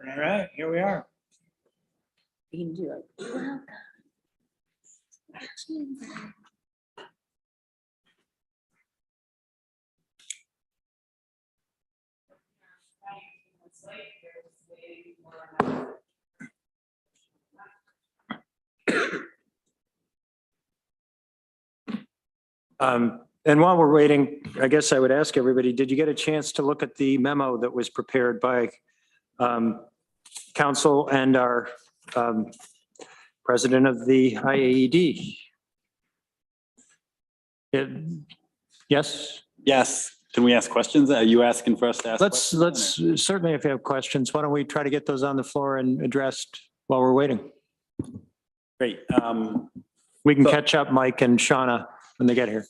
All right, here we are. You can do it. Welcome. And while we're waiting, I guess I would ask everybody, did you get a chance to look at the memo that was prepared by council and our president of the IAED? Yes, Yes. Can we ask questions? Are you asking for us to ask? let's certainly, if you have questions, why don't we try to get those on the floor and addressed while we're waiting? Great. We can So- catch up Mike and Shauna when they get here.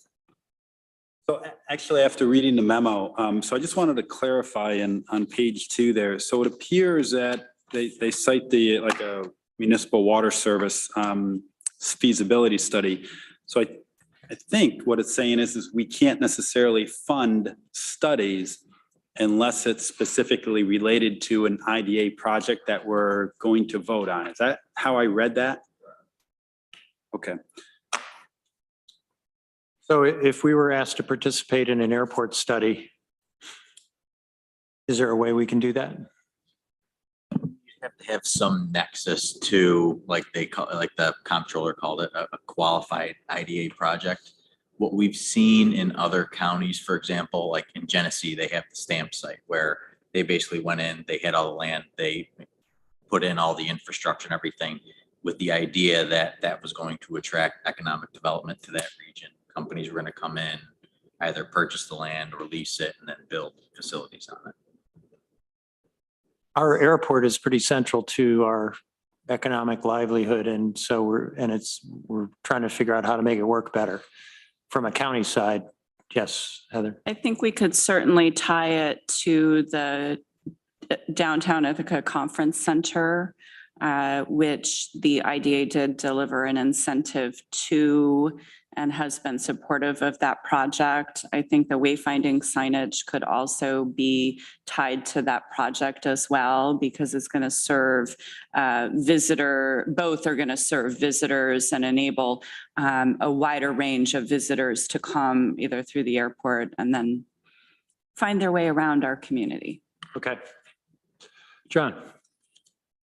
So actually, after reading the memo, so I just wanted to clarify on page 2 there. So it appears that they cite the like a municipal water service feasibility study. So I think what it's saying is we can't necessarily fund studies unless it's specifically related to an IDA project that we're going to vote on. Is that how I read that? Okay. So if we were asked to participate in an airport study, is there a way we can do that? You have to have some nexus to, like they call, like the comptroller called it, a qualified IDA project. What we've seen in other counties, for example, like in Genesee, they have the stamp site where they basically went in, they had all the land, they put in all the infrastructure and everything with the idea that that was going to attract economic development to that region. Companies were going to come in, either purchase the land or lease it and then build facilities on it. Our airport is pretty central to our economic livelihood. And so we're trying to figure out how to make it work better from a county side. Yes, Heather. I think we could certainly tie it to the downtown Ithaca Conference Center, which the IDA did deliver an incentive to and has been supportive of that project. I think the wayfinding signage could also be tied to that project as well, because it's going to serve both are going to serve visitors and enable a wider range of visitors to come either through the airport and then find their way around our community. Okay. John.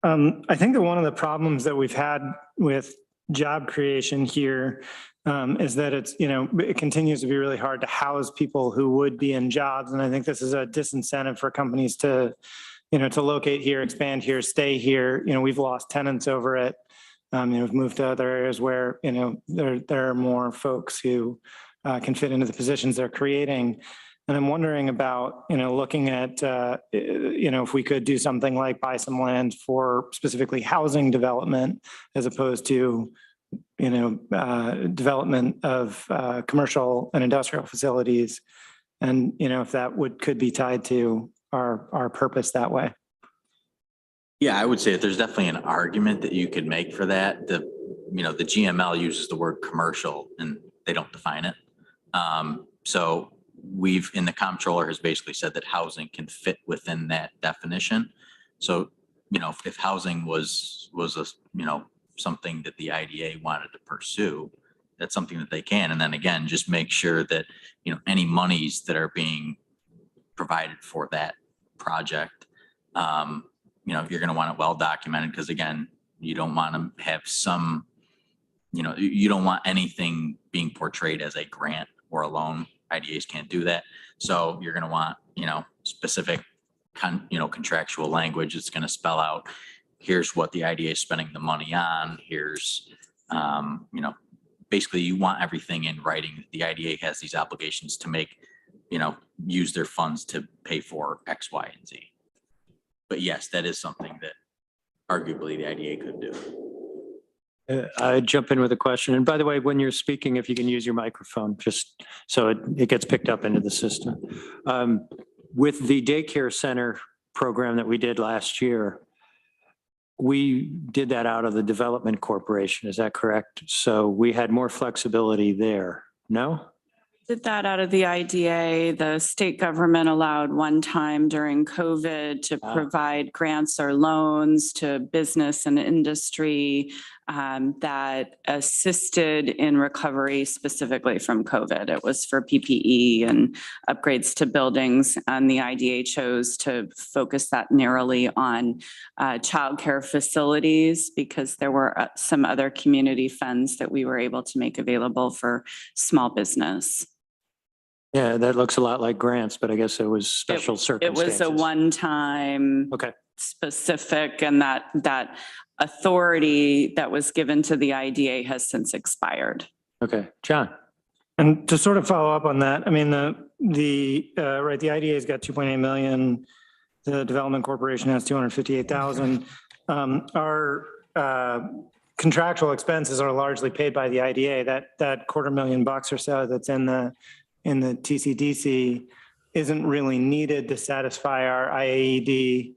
I think that one of the problems that we've had with job creation here is that it continues to be really hard to house people who would be in jobs. And I think this is a disincentive for companies to locate here, expand here, stay here. We've lost tenants over it. We've moved to other areas where, there are more folks who can fit into the positions they're creating. And I'm wondering about, looking at, if we could do something like buy some land for specifically housing development as opposed to, development of commercial and industrial facilities. And, if that could be tied to our purpose that way. Yeah, I would say that there's definitely an argument that you could make for that. The GML uses the word commercial and they don't define it. So the comptroller has basically said that housing can fit within that definition. So, if housing was something that the IDA wanted to pursue, that's something that they can. And then again, just make sure that, any monies that are being provided for that project, you're going to want it well documented, because again, you don't want to have you don't want anything being portrayed as a grant or a loan. IDAs can't do that. So you're going to want, specific, contractual language. It's going to spell out, here's what the IDA is spending the money on. Here's, basically you want everything in writing. The IDA has these obligations to make, use their funds to pay for X, Y, and Z. But yes, that is something that arguably the IDA could do. I jump in with a question. And by the way, when you're speaking, if you can use your microphone, just so it gets picked up into the system. With the daycare center program that we did last year, we did that out of the Development Corporation. Is that correct? So we had more flexibility there. No? Did that out of the IDA. The state government allowed one time during COVID to Wow. provide grants or loans to business and industry that assisted in recovery specifically from COVID. It was for PPE and upgrades to buildings, and the IDA chose to focus that narrowly on childcare facilities because there were some other community funds that we were able to make available for small business. Yeah, that looks a lot like grants, but I guess it was special It circumstances. was a one-time Okay. specific, and that authority that was given to the IDA has since expired. Okay, John. And to sort of follow up on that, I mean, right, the IDA's got 2.8 million. The Development Corporation has 258,000. Our contractual expenses are largely paid by the IDA. That $250,000 or so that's in the Tcdc isn't really needed to satisfy our IAED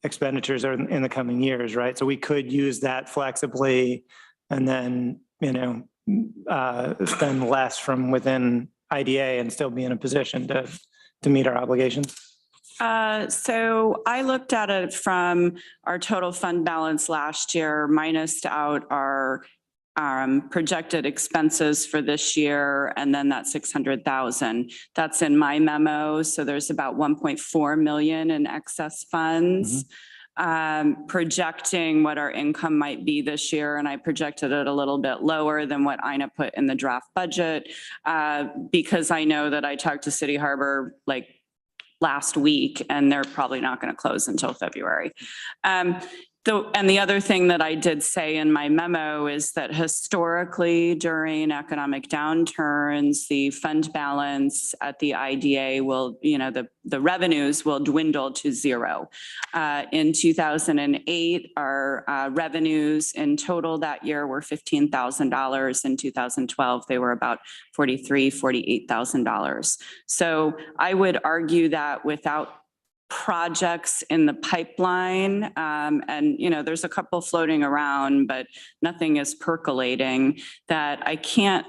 expenditures in the coming years, right? So we could use that flexibly and then, spend less from within IDA and still be in a position to meet our obligations. So I looked at it from our total fund balance last year, minus out our projected expenses for this year, and then that 600,000. That's in my memo. So there's about 1.4 million in excess funds. Projecting what our income might be this year, and I projected it a little bit lower than what Ina put in the draft budget because I know that I talked to City Harbor like last week, and they're probably not going to close until February. And the other thing that I did say in my memo is that historically during economic downturns, the fund balance at the IDA will, the revenues will dwindle to zero. In 2008, our revenues in total that year were $15,000. In 2012, they were about $43,000, $48,000. So I would argue that without projects in the pipeline, and there's a couple floating around, but nothing is percolating, that I can't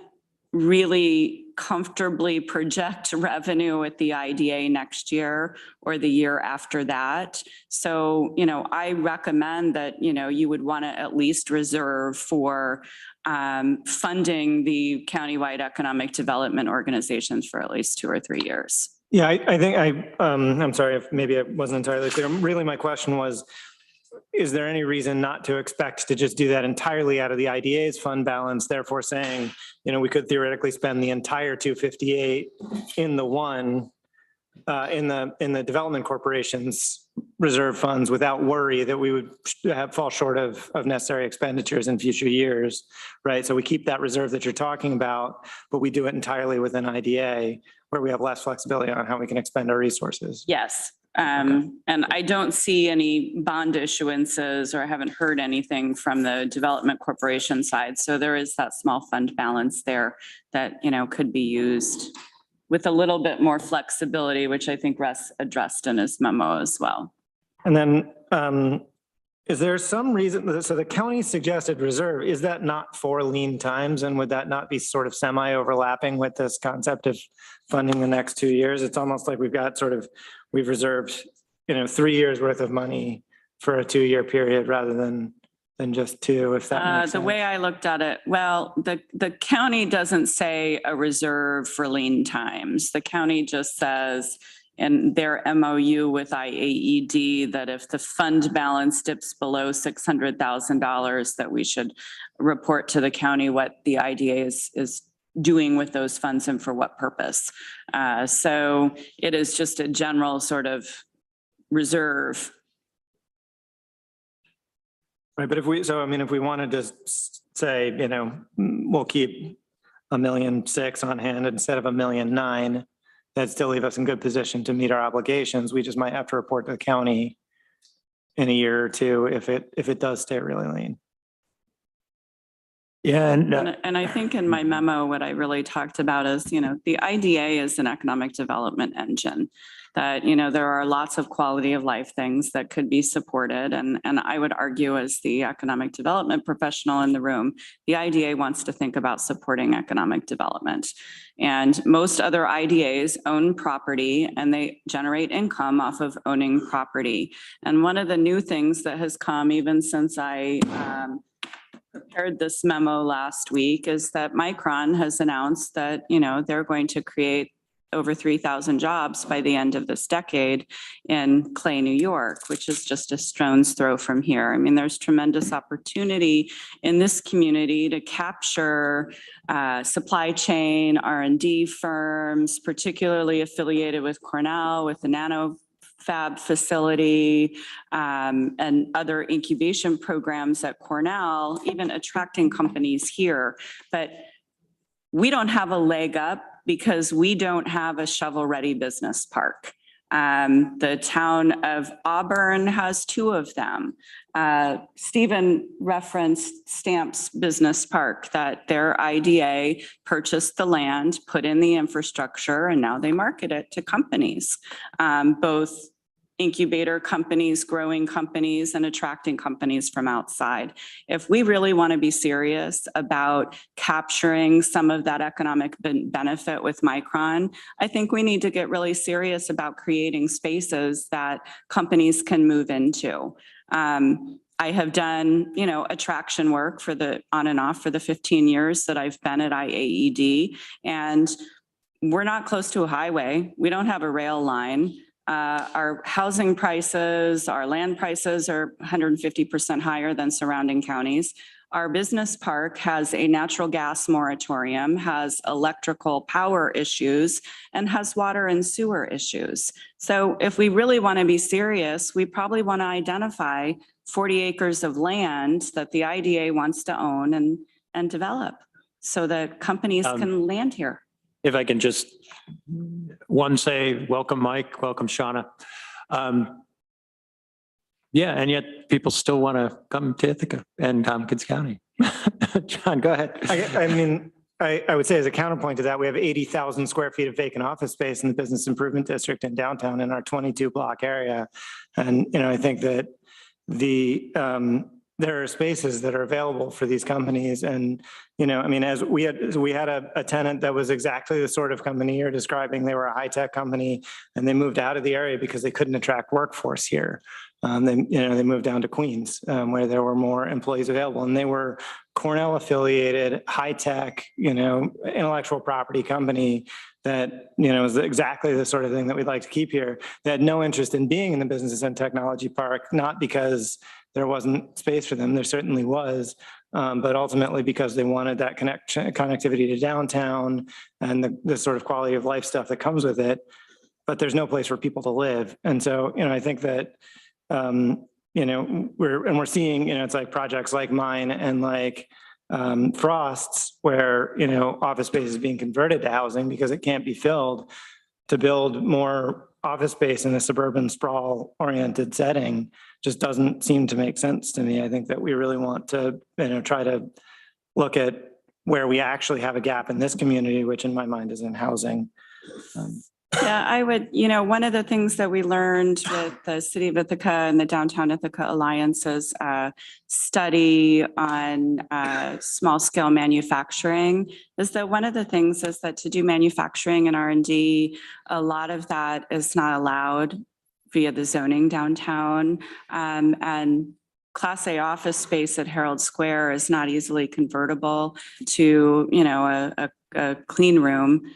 really comfortably project revenue at the IDA next year or the year after that. So, I recommend that, you would want to at least reserve for funding the countywide economic development organizations for at least 2 or 3 years. Yeah, I think I'm sorry if maybe it wasn't entirely clear. Really, my question was, is there any reason not to expect to just do that entirely out of the IDA's fund balance, therefore saying, we could theoretically spend the entire 258 in the Development Corporation's reserve funds without worry that we would fall short of necessary expenditures in future years, right? So we keep that reserve that you're talking about, but we do it entirely within IDA where we have less flexibility on how we can expend our resources. Yes. And I don't see any bond issuances, or I haven't heard anything from the Development Corporation side. So there is that small fund balance there that, could be used with a little bit more flexibility, which I think Russ addressed in his memo as well. And then is there some reason, so the county suggested reserve, is that not for lean times? And would that not be sort of semi-overlapping with this concept of funding the next 2 years? It's almost like we've reserved, 3 years worth of money for a 2-year period rather than just 2, if that makes sense. The way I looked at it, well, the county doesn't say a reserve for lean times. The county just says in their MOU with IAED that if the fund balance dips below $600,000, that we should report to the county what the IDA is doing with those funds and for what purpose. So it is just a general sort of reserve. Right, but if we wanted to say, we'll keep $1.6 million on hand instead of $1.9 million, that'd still leave us in good position to meet our obligations. We just might have to report to the county in a year or two if it does stay really lean. Yeah. And I think in my memo, what I really talked about is, the IDA is an economic development engine. that, you know, there are lots of quality of life things that could be supported. And I would argue, as the economic development professional in the room, the IDA wants to think about supporting economic development. And most other IDAs own property and they generate income off of owning property. And one of the new things that has come even since I prepared this memo last week is that Micron has announced that, you know, they're going to create over 3,000 jobs by the end of this decade in Clay, New York, which is just a stone's throw from here. I mean, there's tremendous opportunity in this community to capture supply chain R&D firms, particularly affiliated with Cornell, with the nano fab facility, and other incubation programs at Cornell, even attracting companies here. But we don't have a leg up because we don't have a shovel-ready business park. The town of Auburn has 2 of them. Stephen referenced Stamps Business Park, that their IDA purchased the land, put in the infrastructure, and now they market it to companies, both incubator companies, growing companies, and attracting companies from outside. If we really want to be serious about capturing some of that economic benefit with Micron, I think we need to get really serious about creating spaces that companies can move into. I have done, you know, attraction work for the on and off for the 15 years that I've been at IAED, and we're not close to a highway. We don't have a rail line. Our housing prices, our land prices are 150% higher than surrounding counties. Our business park has a natural gas moratorium, has electrical power issues, and has water and sewer issues. So if we really want to be serious, we probably want to identify 40 acres of land that the IDA wants to own and develop so that companies can land here. If I can just, say, welcome, Mike, welcome, Shauna. Yeah, and yet people still want to come to Ithaca and Tompkins County. John, go ahead. I mean, I would say as a counterpoint to that, we have 80,000 square feet of vacant office space in the business improvement district in downtown in our 22 block area. And, you know, I think that there are spaces that are available for these companies. And, you know, I mean, as we had a tenant that was exactly the sort of company you're describing. They were a high-tech company and they moved out of the area because they couldn't attract workforce here. They moved down to Queens, where there were more employees available, and they were Cornell affiliated, high-tech, you know, intellectual property company that, you know, is exactly the sort of thing that we'd like to keep here. They had no interest in being in the business and technology park, not because there wasn't space for them. There certainly was, but ultimately because they wanted that connectivity to downtown and the sort of quality of life stuff that comes with it. But there's no place for people to live. And so, you know, I think that, you know, we're seeing, you know, it's like projects like mine and like Frost's, where, you know, office space is being converted to housing because it can't be filled, to build more office space in a suburban sprawl oriented setting just doesn't seem to make sense to me. I think that we really want to, you know, try to look at where we actually have a gap in this community, which in my mind is in housing. Yeah, I would, you know, one of the things that we learned with the City of Ithaca and the Downtown Ithaca Alliance's study on small scale manufacturing is that one of the things is that to do manufacturing and R&D, a lot of that is not allowed via the zoning downtown. And Class A office space at Herald Square is not easily convertible to, you know, a clean room.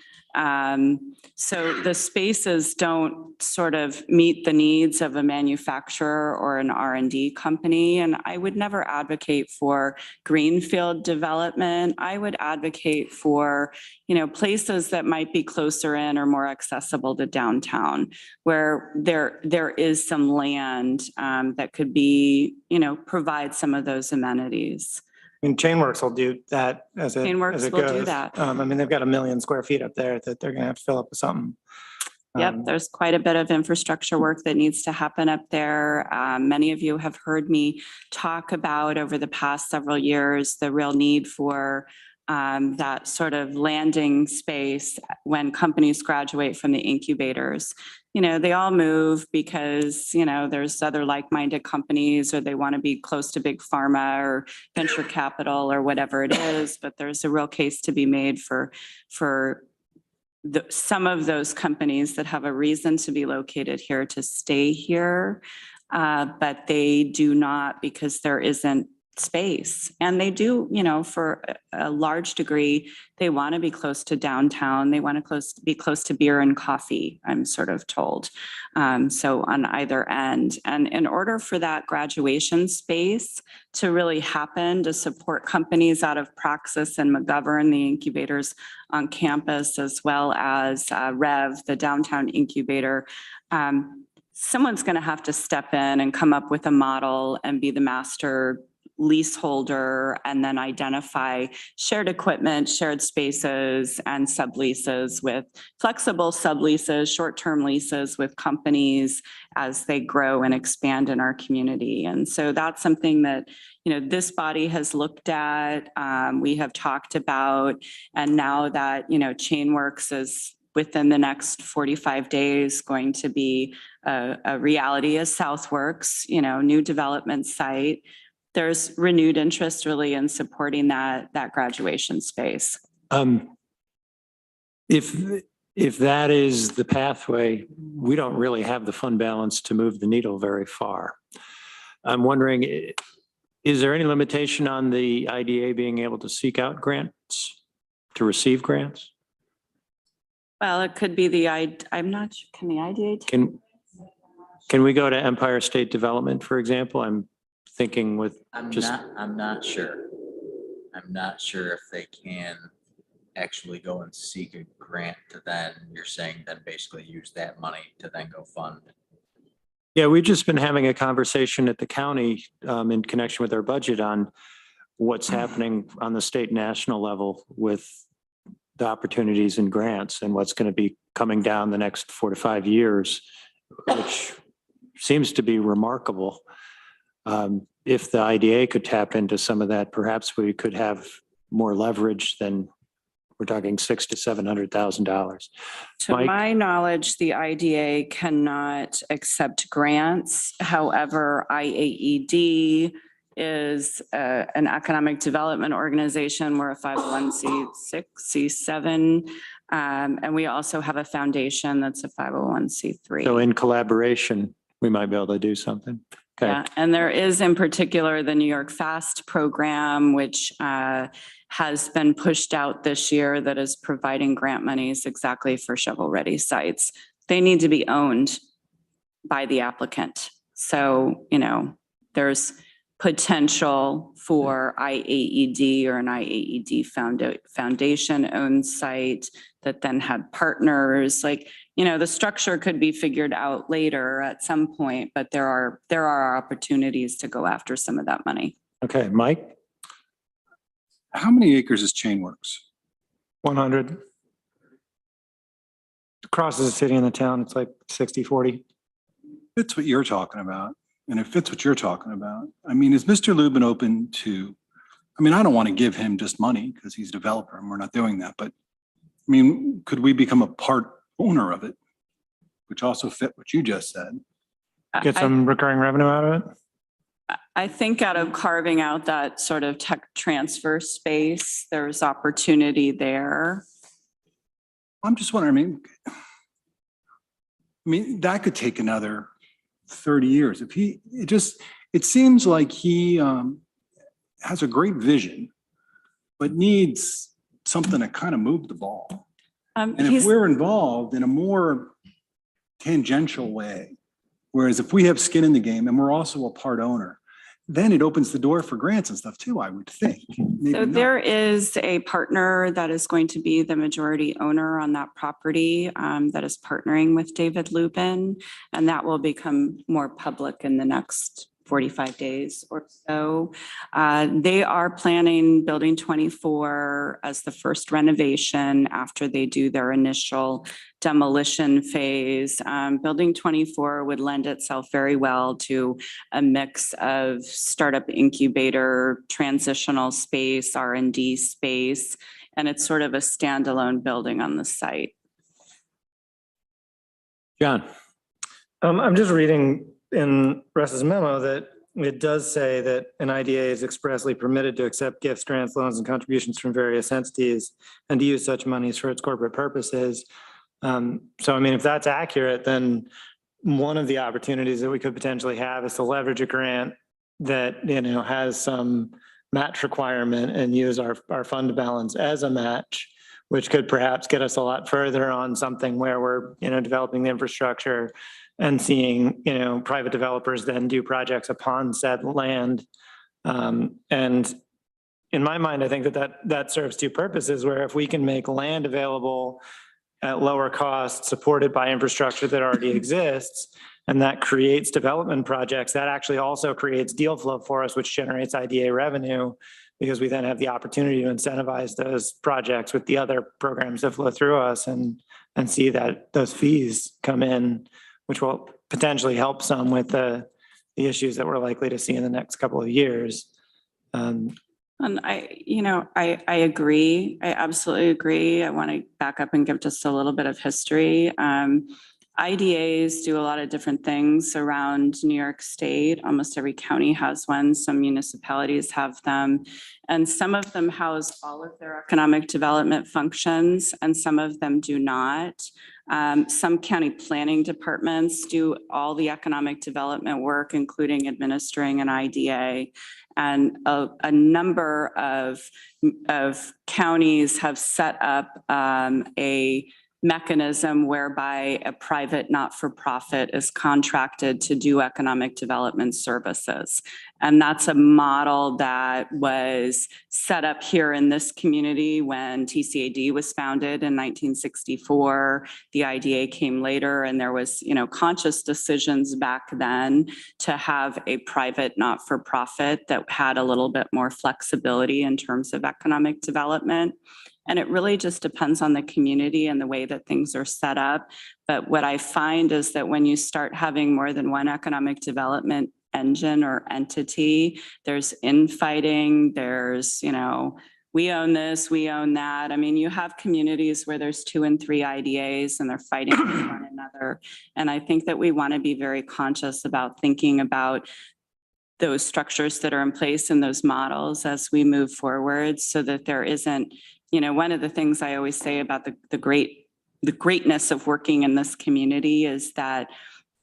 So the spaces don't sort of meet the needs of a manufacturer or an R&D company. And I would never advocate for greenfield development. I would advocate for, you know, places that might be closer in or more accessible to downtown, where there is some land that could be, you know, provide some of those amenities. I mean, Chainworks will do that as it Chainworks will do that. I mean, they've got 1 million square feet up there that they're going to have to fill up with something. Yep, there's quite a bit of infrastructure work that needs to happen up there. Many of you have heard me talk about over the past several years the real need for that sort of landing space when companies graduate from the incubators. You know, they all move because, you know, there's other like-minded companies, or they want to be close to big pharma or venture capital or whatever it is. But there's a real case to be made for some of those companies that have a reason to be located here to stay here. But they do not, because there isn't space. And they do, you know, for a large degree, they want to be close to downtown. They want to be close to beer and coffee, I'm sort of told. So on either end. And in order for that graduation space to really happen, to support companies out of Praxis and McGovern, the incubators on campus, as well as Rev, the downtown incubator, someone's going to have to step in and come up with a model and be the master leaseholder, and then identify shared equipment, shared spaces, and subleases with flexible subleases, short-term leases with companies as they grow and expand in our community. And so that's something that, you know, this body has looked at, we have talked about, and now that, you know, Chainworks is within the next 45 days going to be a reality as Southworks, you know, new development site. There's renewed interest really in supporting that graduation space. If that is the pathway, we don't really have the fund balance to move the needle very far. I'm wondering, is there any limitation on the IDA being able to seek out grants, to receive grants? Well, it could be I'm not sure, can the IDA? Can we go to Empire State Development, for example? I'm thinking with I'm not sure. I'm not sure if they can actually go and seek a grant to then, you're saying then basically use that money to then go fund. Yeah, we've just been having a conversation at the county in connection with our budget on what's happening on the state and national level with the opportunities and grants and what's going to be coming down the next 4 to 5 years, which seems to be remarkable. If the IDA could tap into some of that, perhaps we could have more leverage than we're talking $600,000 to $700,000. To Mike? my knowledge, the IDA cannot accept grants. However, IAED is an economic development organization. We're a 501c6, C7, and we also have a foundation that's a 501c3. So in collaboration, we might be able to do something. Okay. Yeah, and there is in particular the New York FAST program, which has been pushed out this year, that is providing grant monies exactly for shovel-ready sites. They need to be owned by the applicant. So, you know, there's potential for IAED or an IAED foundation-owned site that then had partners. Like, you know, the structure could be figured out later at some point, but there are opportunities to go after some of that money. Okay, Mike? How many acres is Chainworks? 100. Crosses the city and the town, it's like 60-40. Fits what you're talking about, and it fits what you're talking about. I mean, is Mr. Lubin open to, I mean, I don't want to give him just money because he's a developer and we're not doing that, but I mean, could we become a part owner of it, which also fit what you just said? Get some recurring revenue out of it? I think out of carving out that sort of tech transfer space, there's opportunity there. I'm just wondering, I mean, that could take another 30 years. If he, it seems like he has a great vision, but needs something to kind of move the ball. And if we're involved in a more tangential way, whereas if we have skin in the game and we're also a part owner, then it opens the door for grants and stuff too, I would think. Maybe So not. there is a partner that is going to be the majority owner on that property that is partnering with David Lubin, and that will become more public in the next 45 days or so. They are planning Building 24 as the first renovation after they do their initial demolition phase. Building 24 would lend itself very well to a mix of startup incubator, transitional space, R&D space, and it's sort of a standalone building on the site. John? I'm just reading in Russ's memo that it does say that an IDA is expressly permitted to accept gifts, grants, loans, and contributions from various entities and to use such monies for its corporate purposes. So, I mean, if that's accurate, then one of the opportunities that we could potentially have is to leverage a grant that, you know, has some match requirement and use our fund balance as a match, which could perhaps get us a lot further on something where we're, you know, developing the infrastructure and seeing, you know, private developers then do projects upon said land. And in my mind, I think that serves two purposes, where if we can make land available at lower cost, supported by infrastructure that already exists, and that creates development projects, that actually also creates deal flow for us, which generates IDA revenue, because we then have the opportunity to incentivize those projects with the other programs that flow through us and see that those fees come in, which will potentially help some with the issues that we're likely to see in the next couple of years. And I agree. I absolutely agree. I want to back up and give just a little bit of history. IDAs do a lot of different things around New York State. Almost every county has one. Some municipalities have them. And some of them house all of their economic development functions, and some of them do not. Some county planning departments do all the economic development work, including administering an IDA. And a number of counties have set up a mechanism whereby a private not-for-profit is contracted to do economic development services. And that's a model that was set up here in this community when TCAD was founded in 1964. The IDA came later, and there was, you know, conscious decisions back then to have a private not-for-profit that had a little bit more flexibility in terms of economic development. And it really just depends on the community and the way that things are set up. But what I find is that when you start having more than one economic development engine or entity, there's infighting, there's, you know, we own this, we own that. I mean, you have communities where there's 2 and 3 IDAs and they're fighting with one another. And I think that we want to be very conscious about thinking about those structures that are in place in those models as we move forward, so that there isn't, you know, one of the things I always say about the greatness of working in this community is that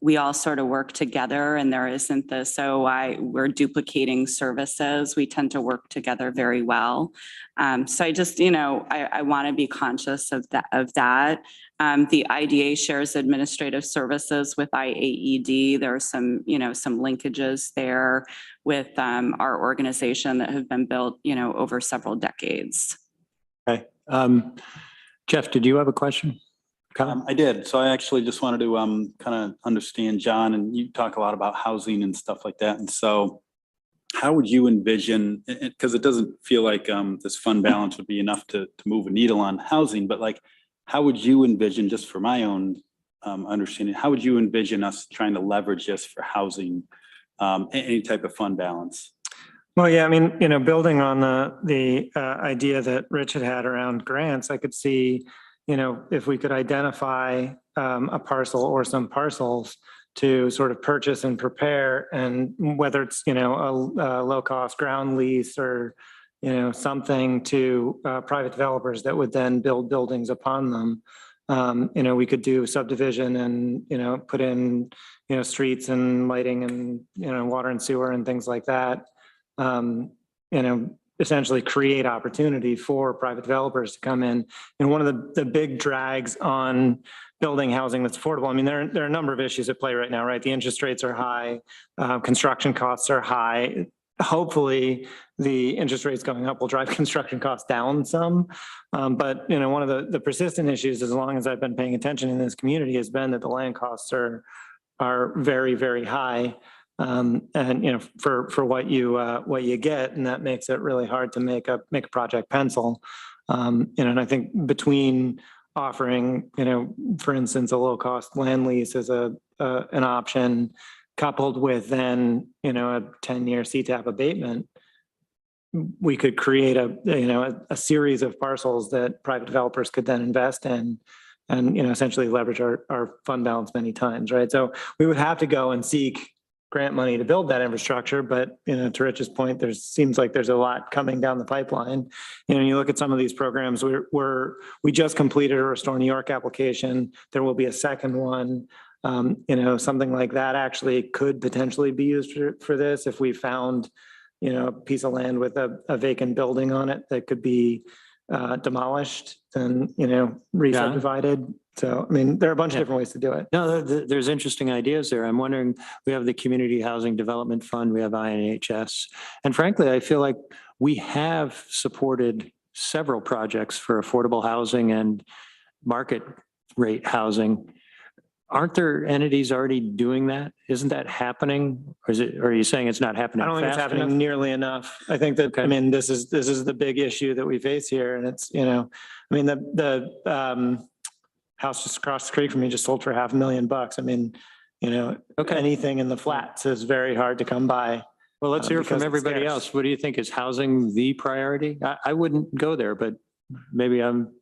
we all sort of work together, and there isn't this, we're duplicating services. We tend to work together very well. So I just, you know, I want to be conscious of that. The IDA shares administrative services with IAED. There are some, you know, some linkages there with our organization that have been built, you know, over several decades. Okay. Jeff, did you have a question? I did. So I actually just wanted to kind of understand, John, and you talk a lot about housing and stuff like that. And so how would you envision, because it doesn't feel like this fund balance would be enough to move a needle on housing, but like, how would you envision, just for my own understanding, how would you envision us trying to leverage this for housing, any type of fund balance? Well, yeah, I mean, you know, building on the idea that Rich had around grants, I could see, you know, if we could identify a parcel or some parcels to sort of purchase and prepare, and whether it's, you know, a low-cost ground lease or, you know, something to private developers that would then build buildings upon them. You know, we could do subdivision and, you know, put in, you know, streets and lighting and, you know, water and sewer and things like that. You know, essentially create opportunity for private developers to come in. And one of the big drags on building housing that's affordable, I mean, there are a number of issues at play right now, right? The interest rates are high, construction costs are high. Hopefully the interest rates going up will drive construction costs down some. But, you know, one of the persistent issues, as long as I've been paying attention in this community, has been that the land costs are very, very high. And, you know, for what you get, and that makes it really hard to make a project pencil. You know, and I think between offering, you know, for instance, a low cost land lease as an option, coupled with then, you know, a 10-year CTAP abatement, we could create a series of parcels that private developers could then invest in and, you know, essentially leverage our fund balance many times, right? So we would have to go and seek grant money to build that infrastructure, but, you know, to Rich's point, seems like there's a lot coming down the pipeline. You know, you look at some of these programs, we just completed a Restore New York application. There will be a second one. You know, something like that actually could potentially be used for this if we found, you know, a piece of land with a vacant building on it that could be demolished and, you know, re-subdivided. So, I mean, there are a bunch of different ways to do it. No, there's interesting ideas there. I'm wondering, we have the Community Housing Development Fund, we have INHS. And frankly, I feel like we have supported several projects for affordable housing and market rate housing. Aren't there entities already doing that? Isn't that happening? Or are you saying it's not happening? I don't think it's fast happening enough? nearly enough. I think that, Okay. I mean, this is the big issue that we face here. And it's, you know, I mean, the house just across the creek from me just sold for $500,000. I mean, you know, Okay. anything in the flats is very hard to come by. Well, let's hear because from it's everybody scarce. else. What do you think? Is housing the priority? I wouldn't go there, but maybe I'm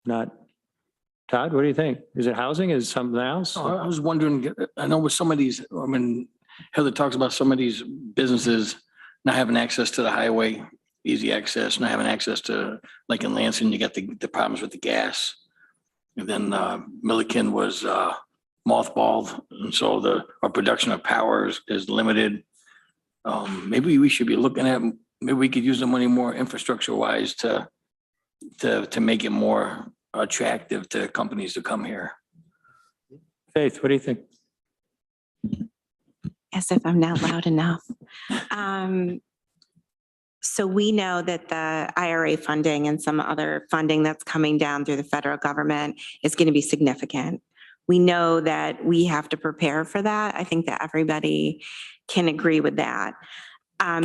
not. Todd, what do you think? Is it housing? Is it something else? I was wondering, I know with some of these, I mean, Heather talks about some of these businesses not having access to the highway, easy access, not having access to, like in Lansing, you got the problems with the gas. And then Milliken was mothballed, and so our production of power is limited. Maybe we should be looking at, maybe we could use the money more infrastructure wise to make it more attractive to companies to come here. Faith, what do you think? As if I'm not loud enough. So we know that the IRA funding and some other funding that's coming down through the federal government is going to be significant. We know that we have to prepare for that. I think that everybody can agree with that.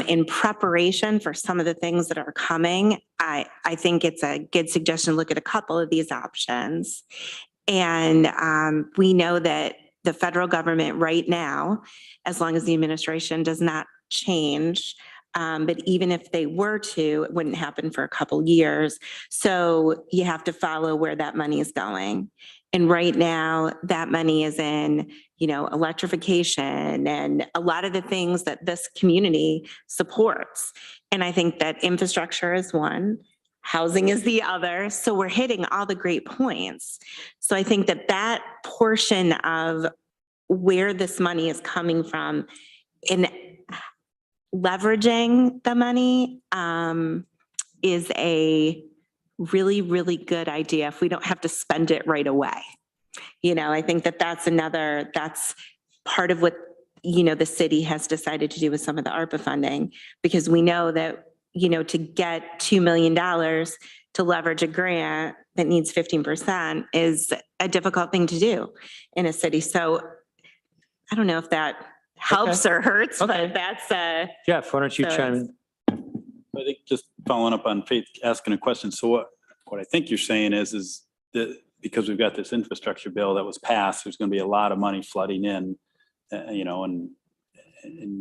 In preparation for some of the things that are coming, I think it's a good suggestion to look at a couple of these options. And we know that the federal government right now, as long as the administration does not change, but even if they were to, it wouldn't happen for a couple years. So you have to follow where that money is going. And right now, that money is in, you know, electrification and a lot of the things that this community supports. And I think that infrastructure is one, housing is the other. So we're hitting all the great points. So I think that that portion of where this money is coming from in leveraging the money is a really, really good idea if we don't have to spend it right away. You know, I think that that's part of what, you know, the city has decided to do with some of the ARPA funding, because we know that, you know, to get $2 million to leverage a grant that needs 15% is a difficult thing to do in a city. So I don't know if that helps or hurts, but that's Jeff, why don't you So chime in? I think just following up on Faith asking a question. So what I think you're saying is that because we've got this infrastructure bill that was passed, there's going to be a lot of money flooding in, you know, and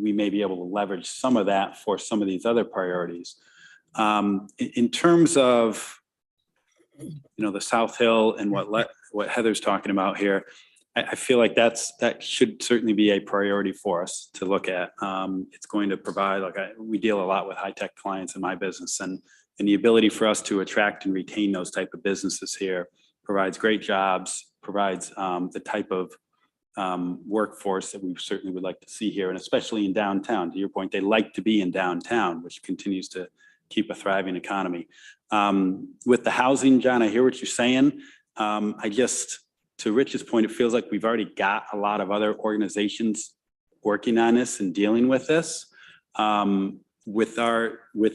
we may be able to leverage some of that for some of these other priorities. In terms of, you know, the South Hill and what Heather's talking about here, I feel like that should certainly be a priority for us to look at. It's going to provide, we deal a lot with high-tech clients in my business, and the ability for us to attract and retain those type of businesses here provides great jobs, provides the type of workforce that we certainly would like to see here, and especially in downtown. To your point, they like to be in downtown, which continues to keep a thriving economy. With the housing, John, I hear what you're saying. To Rich's point, it feels like we've already got a lot of other organizations working on this and dealing with this. With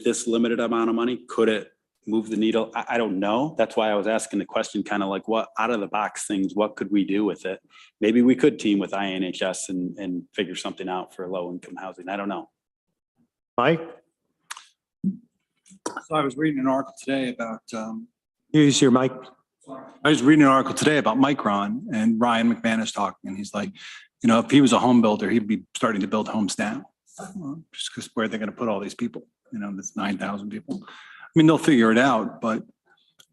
this limited amount of money, could it move the needle? I don't know. That's why I was asking the question, kind of like what out of the box things, what could we do with it? Maybe we could team with INHS and figure something out for low income housing. I don't know. Mike, So I was reading an article today about, use your mic. I was reading an article today about Micron and Ryan McManus talking, and he's like, you know, if he was a home builder, he'd be starting to build homes now. Just because where they're going to put all these people, you know, that's 9,000 people. I mean, they'll figure it out, but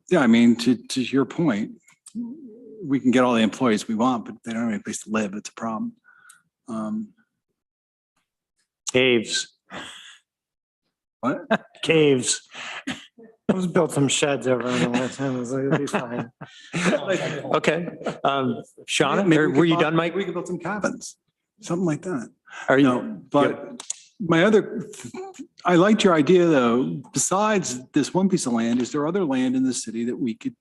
yeah, I mean, to your point, we can get all the employees we want, but they don't have any place to live. It's a problem. Caves. What? Caves. I was built some sheds over on the west end. I was like, it'll be fine. Okay. Shauna, Maybe or we were you could done, Mike? We could build some cabins, something like that. Are you? No, but my other, I liked your idea though, besides this one piece of land, is there other land in the city that we could,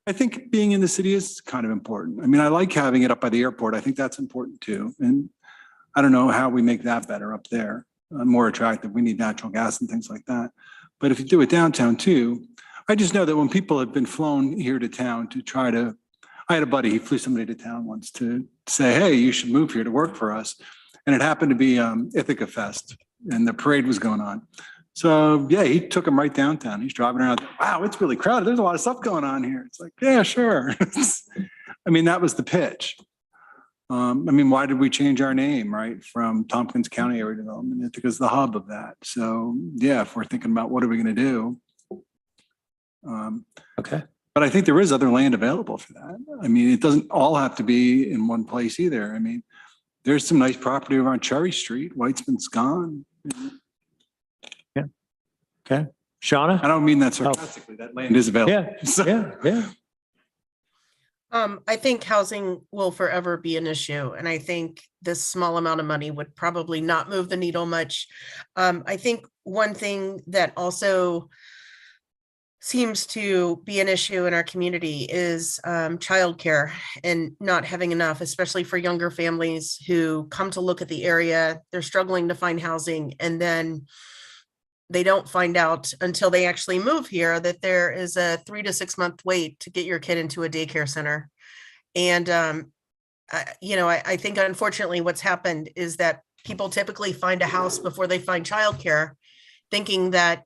I think being in the city is kind of important. I mean, I like having it up by the airport. I think that's important too. And I don't know how we make that better up there, more attractive. We need natural gas and things like that. But if you do it downtown too, I just know that when people have been flown here to town to try to, I had a buddy, he flew somebody to town once to say, hey, you should move here to work for us. And it happened to be Ithaca Fest and the parade was going on. So yeah, he took him right downtown. He's driving around. Wow, it's really crowded. There's a lot of stuff going on here. It's like, yeah, sure. I mean, that was the pitch. I mean, why did we change our name, right? From Tompkins County Area Development? Ithaca's the hub of that. So yeah, if we're thinking about what are we going to do? Okay. But I think there is other land available for that. I mean, it doesn't all have to be in one place either. I mean, there's some nice property over on Cherry Street. Whitesman's gone. Yeah. Okay. Shauna? I don't mean that sarcastically. That land is available. Yeah. So- Yeah. I think housing will forever be an issue, and I think this small amount of money would probably not move the needle much. I think one thing that also seems to be an issue in our community is childcare and not having enough, especially for younger families who come to look at the area. They're struggling to find housing, and then they don't find out until they actually move here that there is a 3 to 6 month wait to get your kid into a daycare center. And, I think unfortunately what's happened is that people typically find a house before they find childcare, thinking that,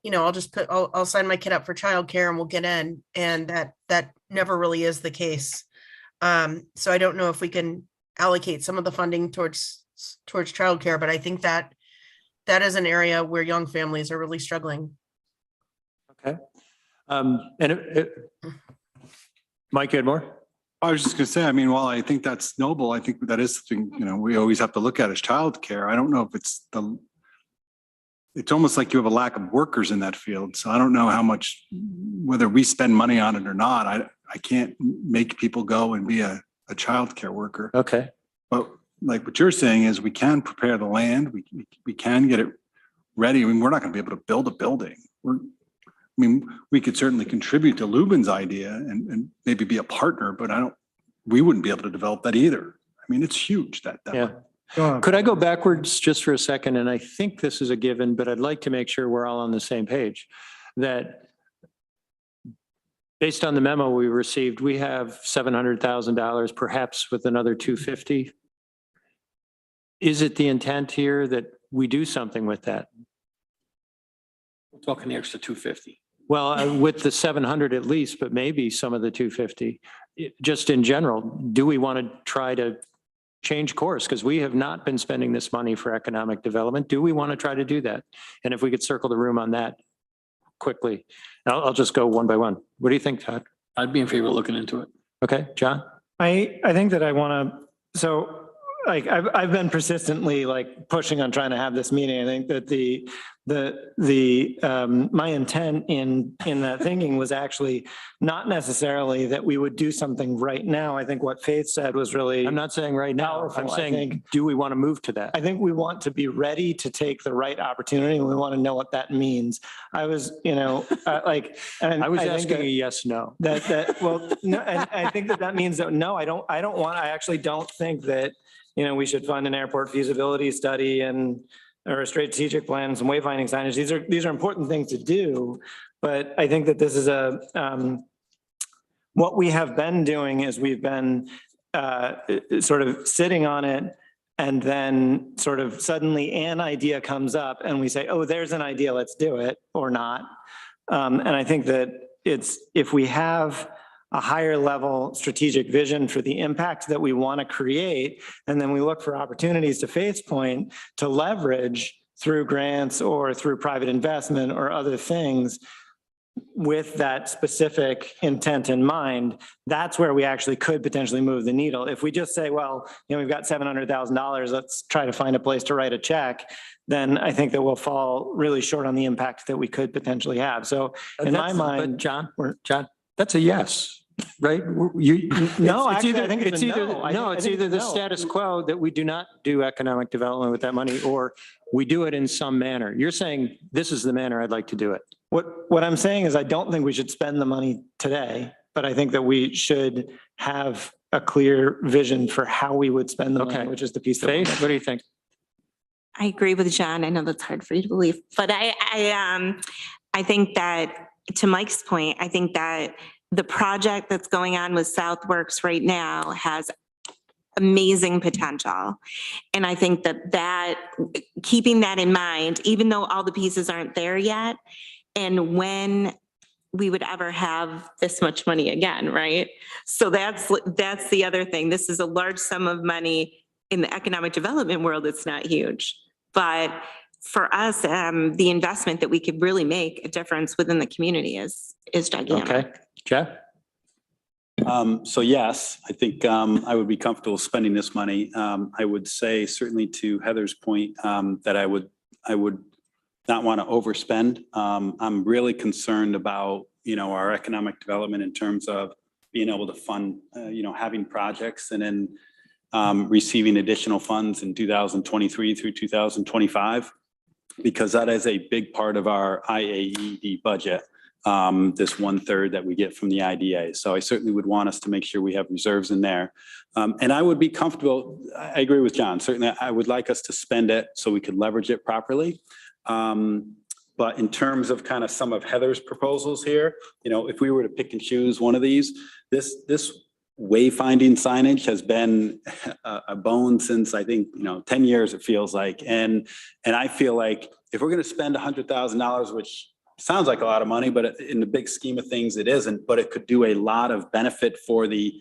I'll sign my kid up for childcare and we'll get in. And that never really is the case. So I don't know if we can allocate some of the funding towards childcare, but I think that is an area where young families are really struggling. Okay. Mike, you had more? I was just gonna say, I mean, while I think that's noble, I think that is something, we always have to look at as childcare. I don't know if it's almost like you have a lack of workers in that field. So I don't know how much, whether we spend money on it or not, I can't make people go and be a childcare worker. Okay. But like what you're saying is we can prepare the land, we can get it ready. I mean, we're not gonna be able to build a building. We could certainly contribute to Lubin's idea and maybe be a partner, but we wouldn't be able to develop that either. I mean, it's huge that. Yeah. Could I go backwards just for a second? And I think this is a given, but I'd like to make sure we're all on the same page. That based on the memo we received, we have $700,000, perhaps with another 250. Is it the intent here that we do something with that? We're talking the extra 250. Well, with the 700 at least, but maybe some of the 250, just in general, do we want to try to change course? Because we have not been spending this money for economic development. Do we want to try to do that? And if we could circle the room on that quickly, I'll just go one by one. What do you think, Todd? I'd be in favor of looking into it. Okay, John? I think that I want to, so like I've been persistently like pushing on trying to have this meeting. I think that my intent in that thinking was actually not necessarily that we would do something right now. I think what Faith said was really. I'm not saying right now. Powerful, I'm I saying, think. do we want to move to that? I think we want to be ready to take the right opportunity, and we want to know what that means. I was, and I was think asking that- a yes, no. Well, no, and I think that means that, no, I actually don't think that, we should fund an airport feasibility study or a strategic plan, some wayfinding signage. These are important things to do, But I think that this is what we have been doing is we've been sort of sitting on it, and then sort of suddenly an idea comes up and we say, oh, there's an idea, let's do it, or not. And I think that if we have a higher level strategic vision for the impact that we want to create, and then we look for opportunities, to Faith's point, to leverage through grants or through private investment or other things with that specific intent in mind, that's where we actually could potentially move the needle. If we just say, well, we've got $700,000, let's try to find a place to write a check, then I think that we'll fall really short on the impact that we could potentially have. So in my mind, John, that's a yes, right? You, no, it's actually, either, I think it's either, no. no, I it's think either the no. status quo that we do not do economic development with that money, or we do it in some manner. You're saying this is the manner I'd like to do it. What I'm saying is I don't think we should spend the money today, but I think that we should have a clear vision for how we would spend the money, Okay. which is the piece that. Faith, what do you think? I agree with John. I know that's hard for you to believe, but I think that, to Mike's point, I think that the project that's going on with Southworks right now has amazing potential. And I think that keeping that in mind, even though all the pieces aren't there yet, and when we would ever have this much money again, right? So that's the other thing. This is a large sum of money. In the economic development world, it's not huge. But for us, the investment that we could really make a difference within the community is gigantic. Okay, Jeff? So yes, I think I would be comfortable spending this money. I would say certainly to Heather's point that I would not want to overspend. I'm really concerned about, our economic development in terms of being able to fund, having projects and then receiving additional funds in 2023 through 2025, because that is a big part of our IAED budget. This 1/3 that we get from the IDA. So I certainly would want us to make sure we have reserves in there. And I would be comfortable, I agree with John, certainly I would like us to spend it so we could leverage it properly. But in terms of kind of some of Heather's proposals here, if we were to pick and choose one of these, this wayfinding signage has been a bone since I think, 10 years it feels like. And I feel like if we're going to spend $100,000, which sounds like a lot of money, but in the big scheme of things, it isn't, but it could do a lot of benefit for the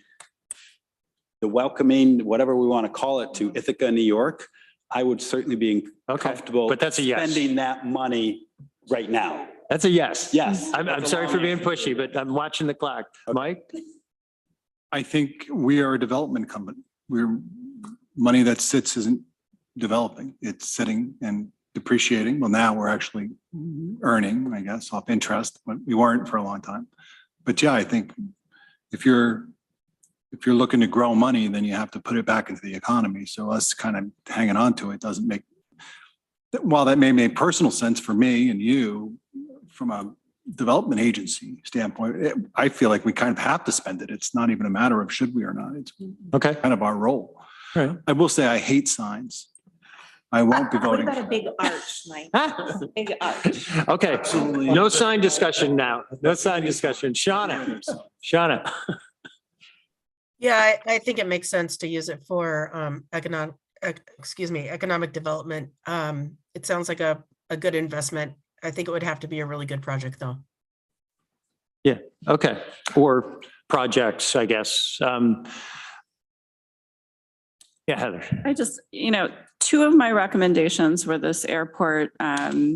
welcoming, whatever we want to call it, to Ithaca, New York. I would certainly be comfortable but that's a yes. spending that money right now. That's a yes. Yes. I'm sorry for being pushy, but I'm watching the clock. Mike? I think we are a development company. Money that sits isn't developing. It's sitting and depreciating. Well, now we're actually earning, I guess, off interest, but we weren't for a long time. But yeah, I think if you're looking to grow money, then you have to put it back into the economy. So us kind of hanging on to it doesn't make, while that may make personal sense for me and you from a development agency standpoint, I feel like we kind of have to spend it. It's not even a matter of should we or not. It's Okay. kind of our role. Right. I will say I hate signs. I won't be voting. What about a big arch, Mike? Big arch. Okay, Absolutely. no sign discussion now. No sign discussion. Shauna? Yeah, I think it makes sense to use it for economic development. It sounds like a good investment. I think it would have to be a really good project, though. Yeah, okay. Or projects, I guess. Yeah, Heather. I just, two of my recommendations were this airport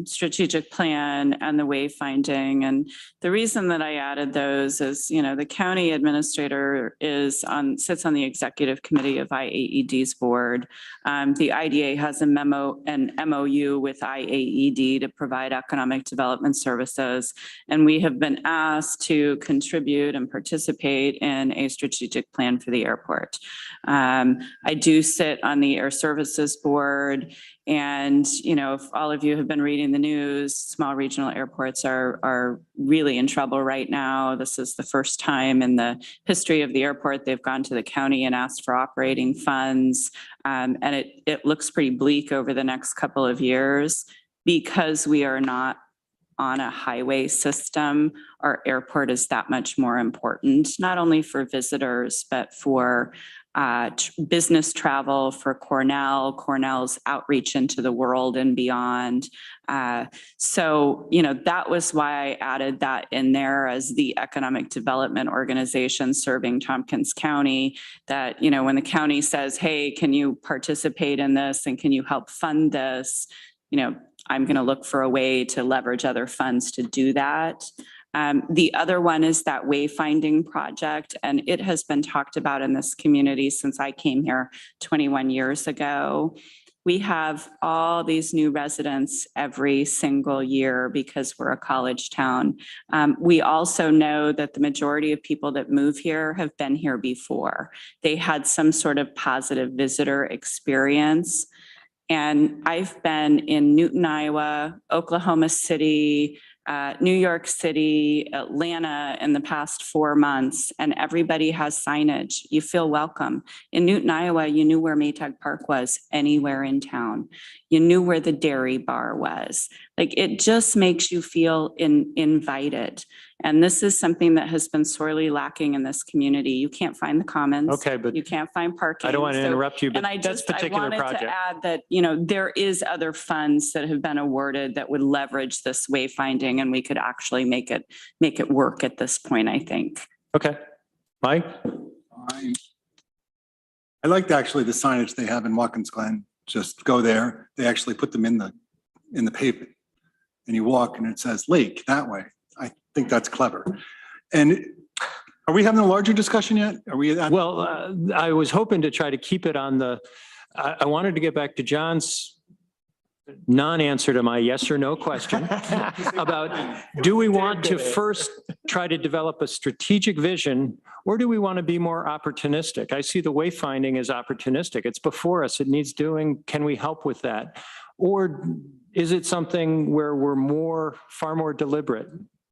strategic plan and the wayfinding. And the reason that I added those is, the county administrator sits on the executive committee of IAED's board. The IDA has an MOU with IAED to provide economic development services. And we have been asked to contribute and participate in a strategic plan for the airport. I do sit on the Air Services Board, and if all of you have been reading the news, small regional airports are really in trouble right now. This is the first time in the history of the airport they've gone to the county and asked for operating funds, and it looks pretty bleak over the next couple of years because we are not on a highway system, our airport is that much more important, not only for visitors, but for business travel, for Cornell's outreach into the world and beyond. So, that was why I added that in there as the economic development organization serving Tompkins County, that, when the county says, hey, can you participate in this and can you help fund this? I'm going to look for a way to leverage other funds to do that. The other one is that wayfinding project, and it has been talked about in this community since I came here 21 years ago. We have all these new residents every single year because we're a college town. We also know that the majority of people that move here have been here before. They had some sort of positive visitor experience. And I've been in Newton, Iowa, Oklahoma City, New York City, Atlanta in the past 4 months, and everybody has signage. You feel welcome. In Newton, Iowa, you knew where Maytag Park was anywhere in town. You knew where the dairy bar was. Like, it just makes you feel invited. And this is something that has been sorely lacking in this community. You can't find the commons. Okay, but you can't find parking. I don't want to So- interrupt you, but and I that's just, I particular wanted project. to add that, there is other funds that have been awarded that would leverage this wayfinding, and we could actually make it work at this point, I think. Okay. Mike? I liked actually the signage they have in Watkins Glen. Just go there. They actually put them in the pavement. And you walk and it says lake that way. I think that's clever. And are we having a larger discussion yet? Are we at? Well, I was hoping to try to keep it on I wanted to get back to John's non-answer to my yes or no question about, do we want to first try to develop a strategic vision, or do we want to be more opportunistic? I see the wayfinding as opportunistic. It's before us. It needs doing. Can we help with that? Or is it something where we're far more deliberate?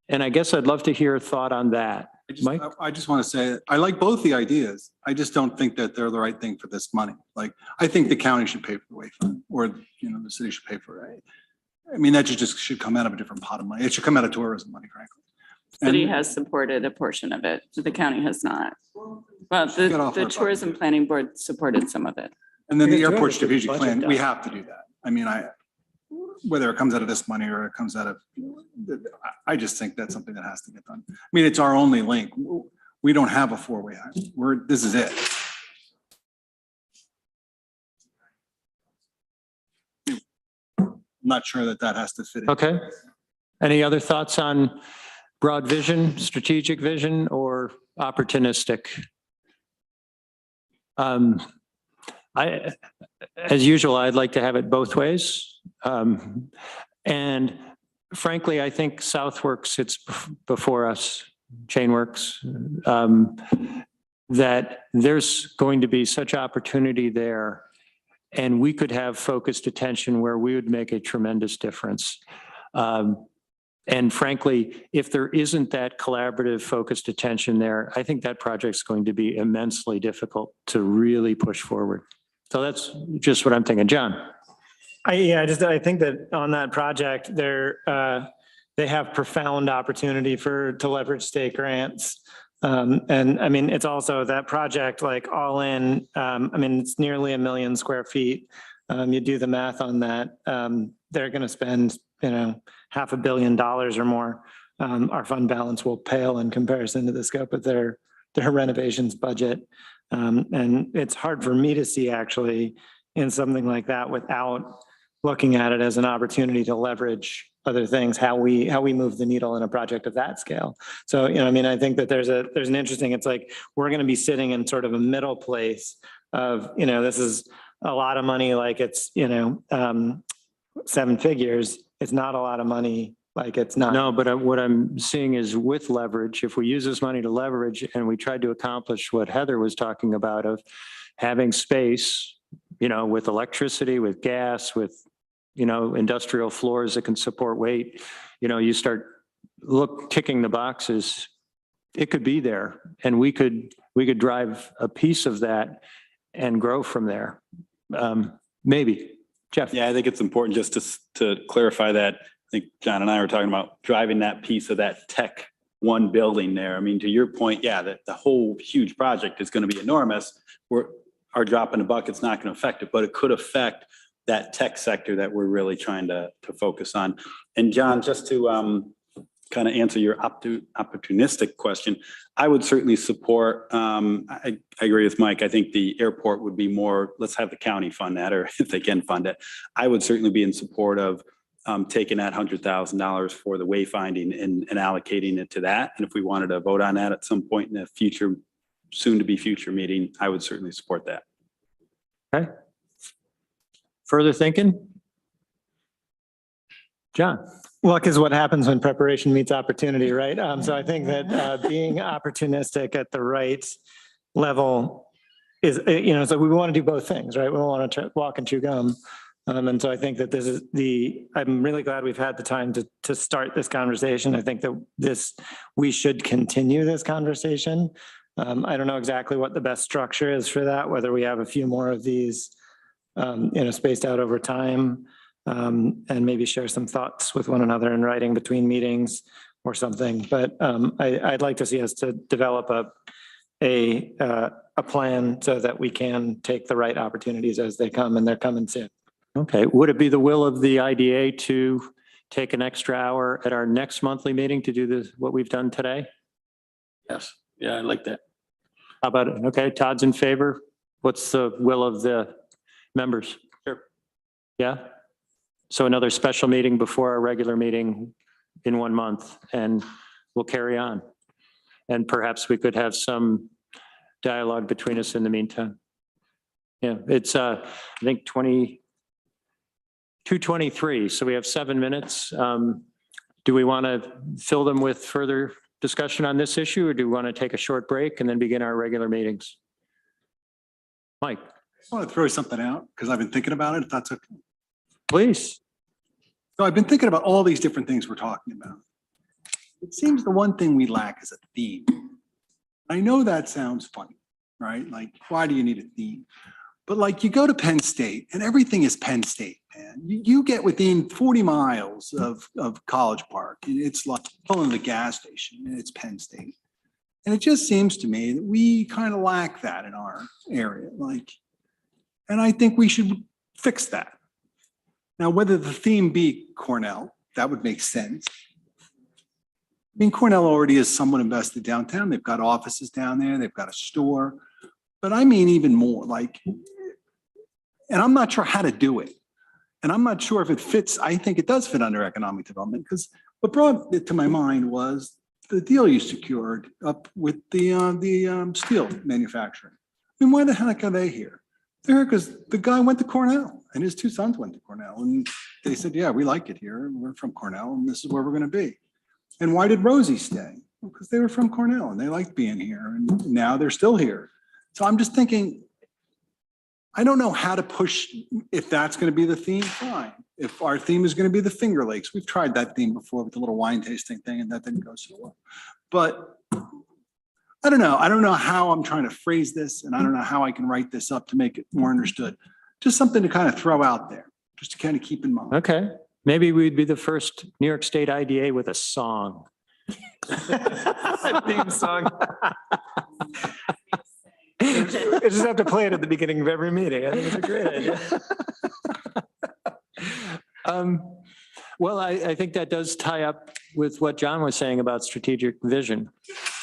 And I guess I'd love to hear a thought on that. Mike? I just want to say, I like both the ideas. I just don't think that they're the right thing for this money. Like, I think the county should pay for the wayfund, or, the city should pay for it. I mean, that just should come out of a different pot of money. It should come out of tourism money, frankly. City And- has supported a portion of it. The county has not. Well, Get off the our tourism budget. planning board supported some of it. And then the Yeah, airport good strategic budget plan, we down. have to do that. I mean, whether it comes out of this money or it comes out of, I just think that's something that has to get done. I mean, it's our only link. We don't have a four-way. This is it. I'm not sure that has to fit in. Okay. Any other thoughts on broad vision, strategic vision, or opportunistic? As usual, I'd like to have it both ways. And frankly, I think Southworks sits before us, Chainworks, that there's going to be such opportunity there, and we could have focused attention where we would make a tremendous difference. And frankly, if there isn't that collaborative focused attention there, I think that project's going to be immensely difficult to really push forward. So that's just what I'm thinking. John? I think that on that project, they have profound opportunity to leverage state grants. And I mean, it's also that project, like all in, it's nearly 1 million square feet. You do the math on that, they're going to spend, $500 million or more. Our fund balance will pale in comparison to the scope of their renovations budget. And it's hard for me to see actually in something like that without looking at it as an opportunity to leverage other things, how we move the needle in a project of that scale. So, I think that there's an interesting, it's like, we're going to be sitting in sort of a middle place of, this is a lot of money, like it's, 7 figures. It's not a lot of money, like it's not. No, but what I'm seeing is with leverage, if we use this money to leverage and we tried to accomplish what Heather was talking about of having space, with electricity, with gas, with, industrial floors that can support weight, you start ticking the boxes, it could be there. And we could drive a piece of that and grow from there. Maybe. Jeff? Yeah, I think it's important just to clarify that think John and I were talking about driving that piece of that tech one building there. I mean, to your point, yeah, that the whole huge project is going to be enormous. Our drop in the bucket's not going to affect it, but it could affect that tech sector that we're really trying to focus on. And John, just to kind of answer your opportunistic question, I would certainly support, I agree with Mike. I think the airport would be more, let's have the county fund that, or if they can fund it. I would certainly be in support of taking that $100,000 for the wayfinding and allocating it to that. And if we wanted to vote on that at some point in the future, soon to be future meeting, I would certainly support that. Okay. Further thinking? John? Luck is what happens when preparation meets opportunity, right? So I think that being opportunistic at the right level is, so we want to do both things, right? We want to walk and chew gum. And so I think that this is I'm really glad we've had the time to start this conversation. I think that we should continue this conversation. I don't know exactly what the best structure is for that, whether we have a few more of these, spaced out over time, and maybe share some thoughts with one another in writing between meetings or something. But I'd like to see us to develop a plan so that we can take the right opportunities as they come, and they're coming soon. Okay. Would it be the will of the IDA to take an extra hour at our next monthly meeting to do this, what we've done today? Yes. Yeah, I like that. How about it? Okay. Todd's in favor. What's the will of the members? Sure. Yeah. So another special meeting before our regular meeting in 1 month, and we'll carry on. And perhaps we could have some dialogue between us in the meantime. Yeah, it's, I think 2:23, so we have 7 minutes. Do we want to fill them with further discussion on this issue, or do we want to take a short break and then begin our regular meetings? Mike, I just want to throw something out because I've been thinking about it, if that's okay. please. So I've been thinking about all these different things we're talking about. It seems the one thing we lack is a theme. I know that sounds funny, right? Like, why do you need a theme? But like, you go to Penn State and everything is Penn State, man. You get within 40 miles of College Park and it's like pulling the gas station and it's Penn State. And it just seems to me that we kind of lack that in our area. And I think we should fix that. Now, whether the theme be Cornell, that would make sense. I mean, Cornell already is somewhat invested downtown. They've got offices down there. They've got a store. But I mean, even more and I'm not sure how to do it. And I'm not sure if it fits. I think it does fit under economic development, because what brought it to my mind was the deal you secured up with the steel manufacturing. I mean, why the heck are they here? They're here because the guy went to Cornell and his 2 sons went to Cornell. And they said, yeah, we like it here. We're from Cornell and this is where we're going to be. And why did Rosie stay? Because they were from Cornell and they liked being here. And now they're still here. So I'm just thinking, I don't know how to push, if that's going to be the theme, fine. If our theme is going to be the Finger Lakes, we've tried that theme before with the little wine tasting thing and that didn't go so well. But I don't know. I don't know how I'm trying to phrase this, and I don't know how I can write this up to make it more understood. Just something to kind of throw out there, just to kind of keep in mind. Okay. Maybe we'd be the first New York State IDA with a song. A theme song. You just have to play it at the beginning of every meeting. I think it's a great idea. Well, I think that does tie up with what John was saying about strategic vision.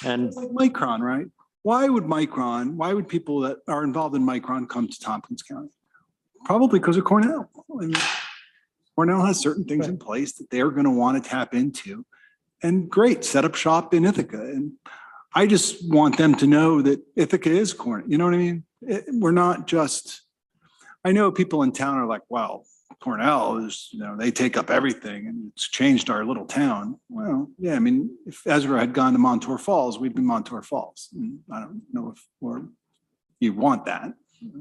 And It's like Micron, right? Why would people that are involved in Micron come to Tompkins County? Probably because of Cornell. I mean, Cornell has certain things in place that they're going to want to tap into. And great, set up shop in Ithaca. And I just want them to know that Ithaca is Cornell. You know what I mean? We're not just, I know people in town are like, wow, Cornell is, they take up everything and it's changed our little town. Well, yeah, I mean, if Ezra had gone to Montour Falls, we'd be Montour Falls. And I don't know or you want that.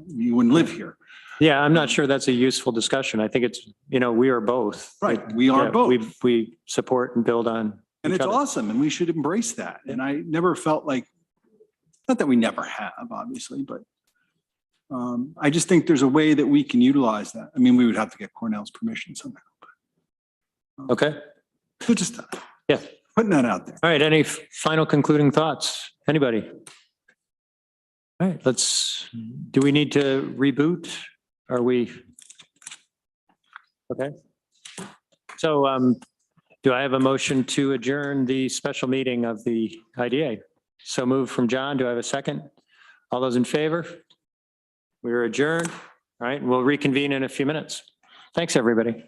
You wouldn't live here. yeah, I'm not sure that's a useful discussion. I think it's, we are both. Right. We are both. We support and build on. And each it's other. awesome. And we should embrace that. And I never felt like, not that we never have, obviously, but I just think there's a way that we can utilize that. I mean, we would have to get Cornell's permission somehow. Okay, So just yeah. putting that out there. All right, any final concluding thoughts? Anybody? All right, do we need to reboot? Are we? Okay. So do I have a motion to adjourn the special meeting of the IDA? So moved from John. Do I have a second? All those in favor? We are adjourned. All right, we'll reconvene in a few minutes. Thanks, everybody.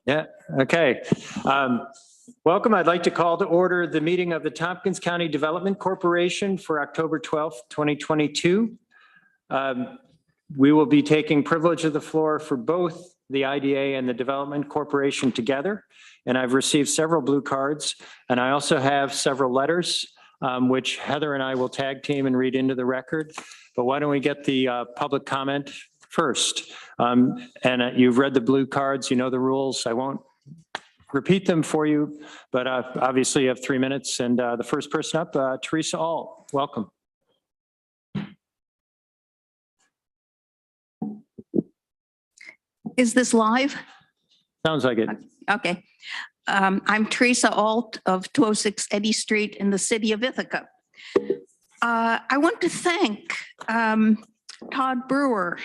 Yeah, okay. Welcome. I'd like to call to order the meeting of the Tompkins County Development Corporation for October 12th, 2022. We will be taking privilege of the floor for both the IDA and the Development Corporation together. And I've received several blue cards, and I also have several letters, which Heather and I will tag team and read into the record. But why don't we get the public comment first? You've read the blue cards, you know the rules. I won't repeat them for you, but obviously you have 3 minutes. And the first person up, Teresa Alt, welcome. Is this live? Sounds like it. Okay. I'm Teresa Alt of 206 Eddy Street in the city of Ithaca. I want to thank Todd Brewer,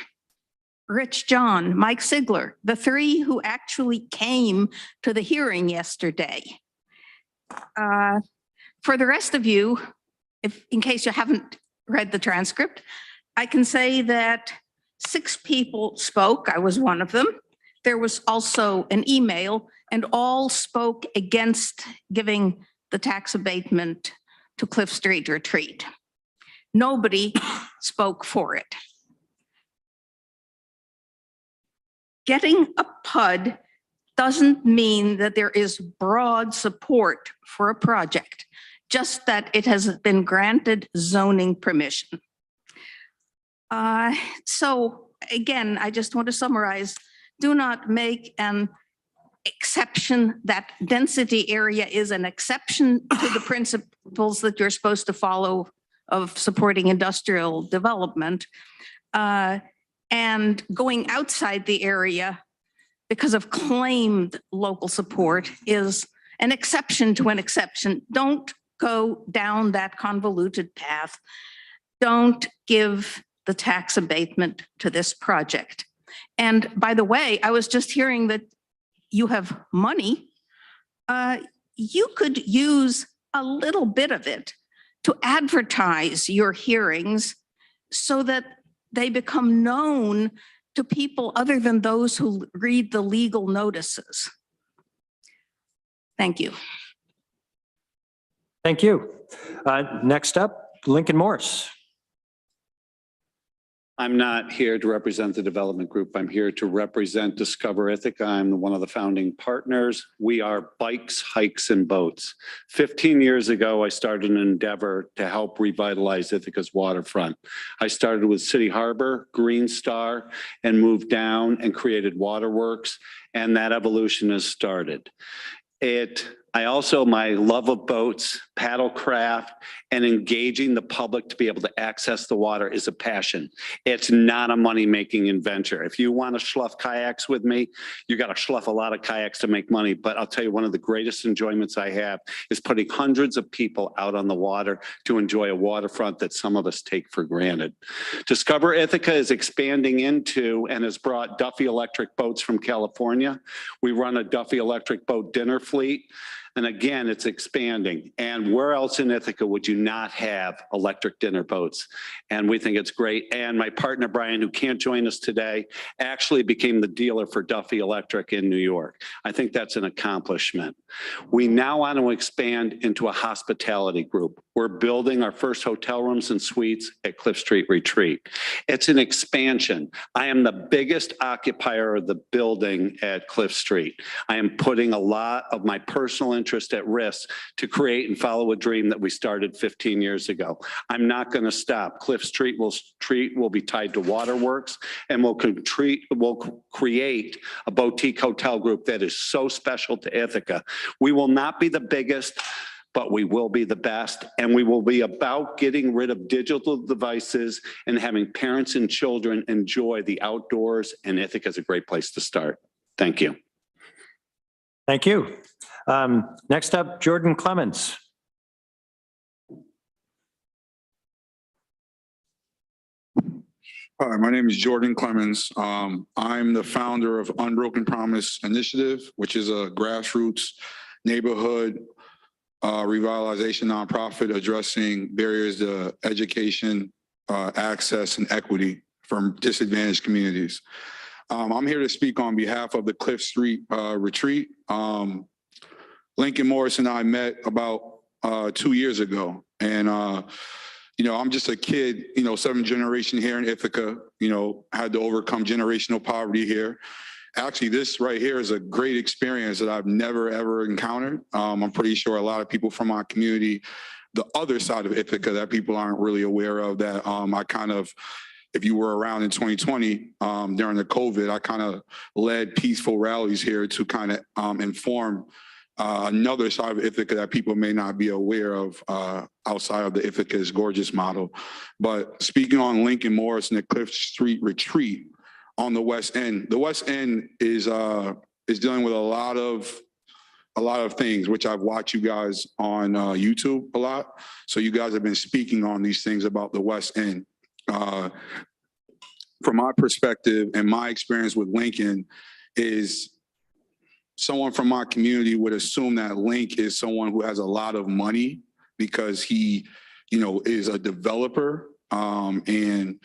Rich John, Mike Sigler, the three who actually came to the hearing yesterday. For the rest of you, in case you haven't read the transcript, I can say that 6 people spoke. I was one of them. There was also an email, and all spoke against giving the tax abatement to Cliff Street Retreat. Nobody spoke for it. Getting a PUD doesn't mean that there is broad support for a project, just that it has been granted zoning permission. So again, I just want to summarize, do not make an exception that density area is an exception to the principles that you're supposed to follow of supporting industrial development. And going outside the area because of claimed local support is an exception to an exception. Don't go down that convoluted path. Don't give the tax abatement to this project. And by the way, I was just hearing that you have money. You could use a little bit of it to advertise your hearings so that they become known to people other than those who read the legal notices. Thank you. Thank you. Next up, Lincoln Morse. I'm not here to represent the development group. I'm here to represent Discover Ithaca. I'm one of the founding partners. We are Bikes, Hikes, and Boats. 15 years ago, I started an endeavor to help revitalize Ithaca's waterfront. I started with City Harbor, Green Star, and moved down and created Waterworks, and that evolution has started. My love of boats, paddlecraft, and engaging the public to be able to access the water is a passion. It's not a money-making venture. If you want to schluff kayaks with me, you got to schluff a lot of kayaks to make money. But I'll tell you, one of the greatest enjoyments I have is putting hundreds of people out on the water to enjoy a waterfront that some of us take for granted. Discover Ithaca is expanding into and has brought Duffy Electric boats from California. We run a Duffy Electric boat dinner fleet. And again, it's expanding. And where else in Ithaca would you not have electric dinner boats? And we think it's great. And my partner, Brian, who can't join us today, actually became the dealer for Duffy Electric in New York. I think that's an accomplishment. We now want to expand into a hospitality group. We're building our first hotel rooms and suites at Cliff Street Retreat. It's an expansion. I am the biggest occupier of the building at Cliff Street. I am putting a lot of my personal interest at risk to create and follow a dream that we started 15 years ago. I'm not going to stop. Cliff Street will be tied to Waterworks, and we'll create a boutique hotel group that is so special to Ithaca. We will not be the biggest, but we will be the best, and we will be about getting rid of digital devices and having parents and children enjoy the outdoors, and Ithaca is a great place to start. Thank you. Thank you. Next up, Jordan Clemens. Hi, my name is Jordan Clemens. I'm the founder of Unbroken Promise Initiative, which is a grassroots neighborhood revitalization nonprofit addressing barriers to education, access, and equity from disadvantaged communities. I'm here to speak on behalf of the Cliff Street Retreat. Lincoln Morris and I met about 2 years ago. And, I'm just a kid, 7th generation here in Ithaca, had to overcome generational poverty here. Actually, this right here is a great experience that I've never, ever encountered. I'm pretty sure a lot of people from our community, the other side of Ithaca that people aren't really aware of, that I kind of, if you were around in 2020 during the COVID, I kind of led peaceful rallies here to kind of inform another side of Ithaca that people may not be aware of outside of the Ithaca's gorgeous model. But speaking on Lincoln Morris and the Cliff Street Retreat on the West End is dealing with a lot of things, which I've watched you guys on YouTube a lot. So you guys have been speaking on these things about the West End. From my perspective and my experience with Lincoln is someone from my community would assume that Link is someone who has a lot of money because he, is a developer. And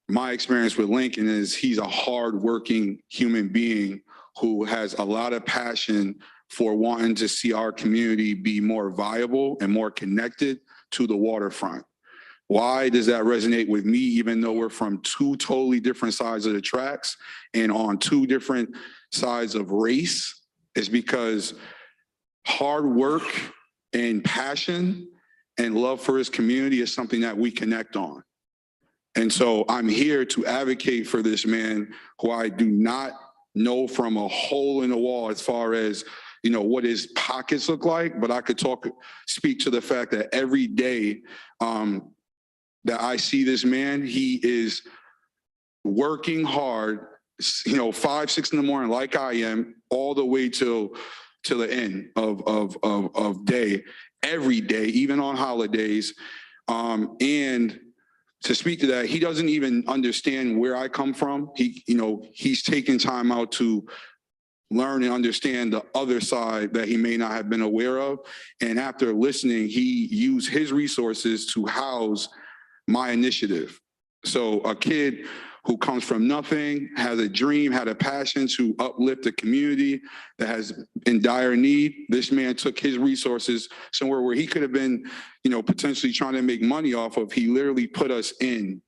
my experience with Lincoln is he's a hardworking human being who has a lot of passion for wanting to see our community be more viable and more connected to the waterfront. Why does that resonate with me, even though we're from two totally different sides of the tracks and on two different sides of race? Is because hard work and passion and love for his community is something that we connect on. And so I'm here to advocate for this man who I do not know from a hole in the wall as far as, what his pockets look like, but I could speak to the fact that every day that I see this man, he is working hard, 5, 6 in the morning, like I am, all the way till the end of day, every day, even on holidays. And to speak to that, he doesn't even understand where I come from. He's taken time out to learn and understand the other side that he may not have been aware of. And after listening, he used his resources to house my initiative. So a kid who comes from nothing, has a dream, had a passion to uplift a community that has in dire need. This man took his resources somewhere where he could have been, potentially trying to make money off of. He literally put us in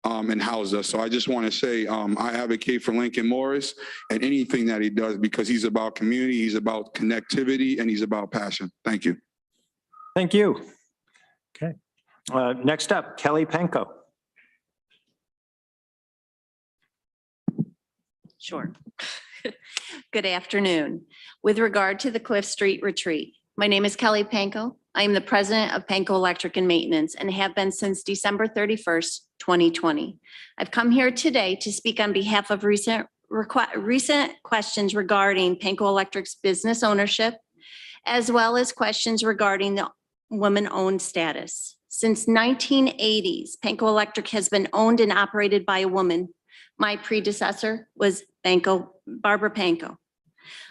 and housed us. So I just want to say I advocate for Lincoln Morris and anything that he does because he's about community, he's about connectivity, and he's about passion. Thank you. Thank you. Okay. Next up, Kelly Panko. Sure. Good afternoon. With regard to the Cliff Street Retreat, my name is Kelly Panko. I am the president of Panko Electric and Maintenance and have been since December 31st, 2020. I've come here today to speak on behalf of recent questions regarding Panko Electric's business ownership, as well as questions regarding the woman-owned status. Since 1980s, Panko Electric has been owned and operated by a woman. My predecessor was Barbara Panko.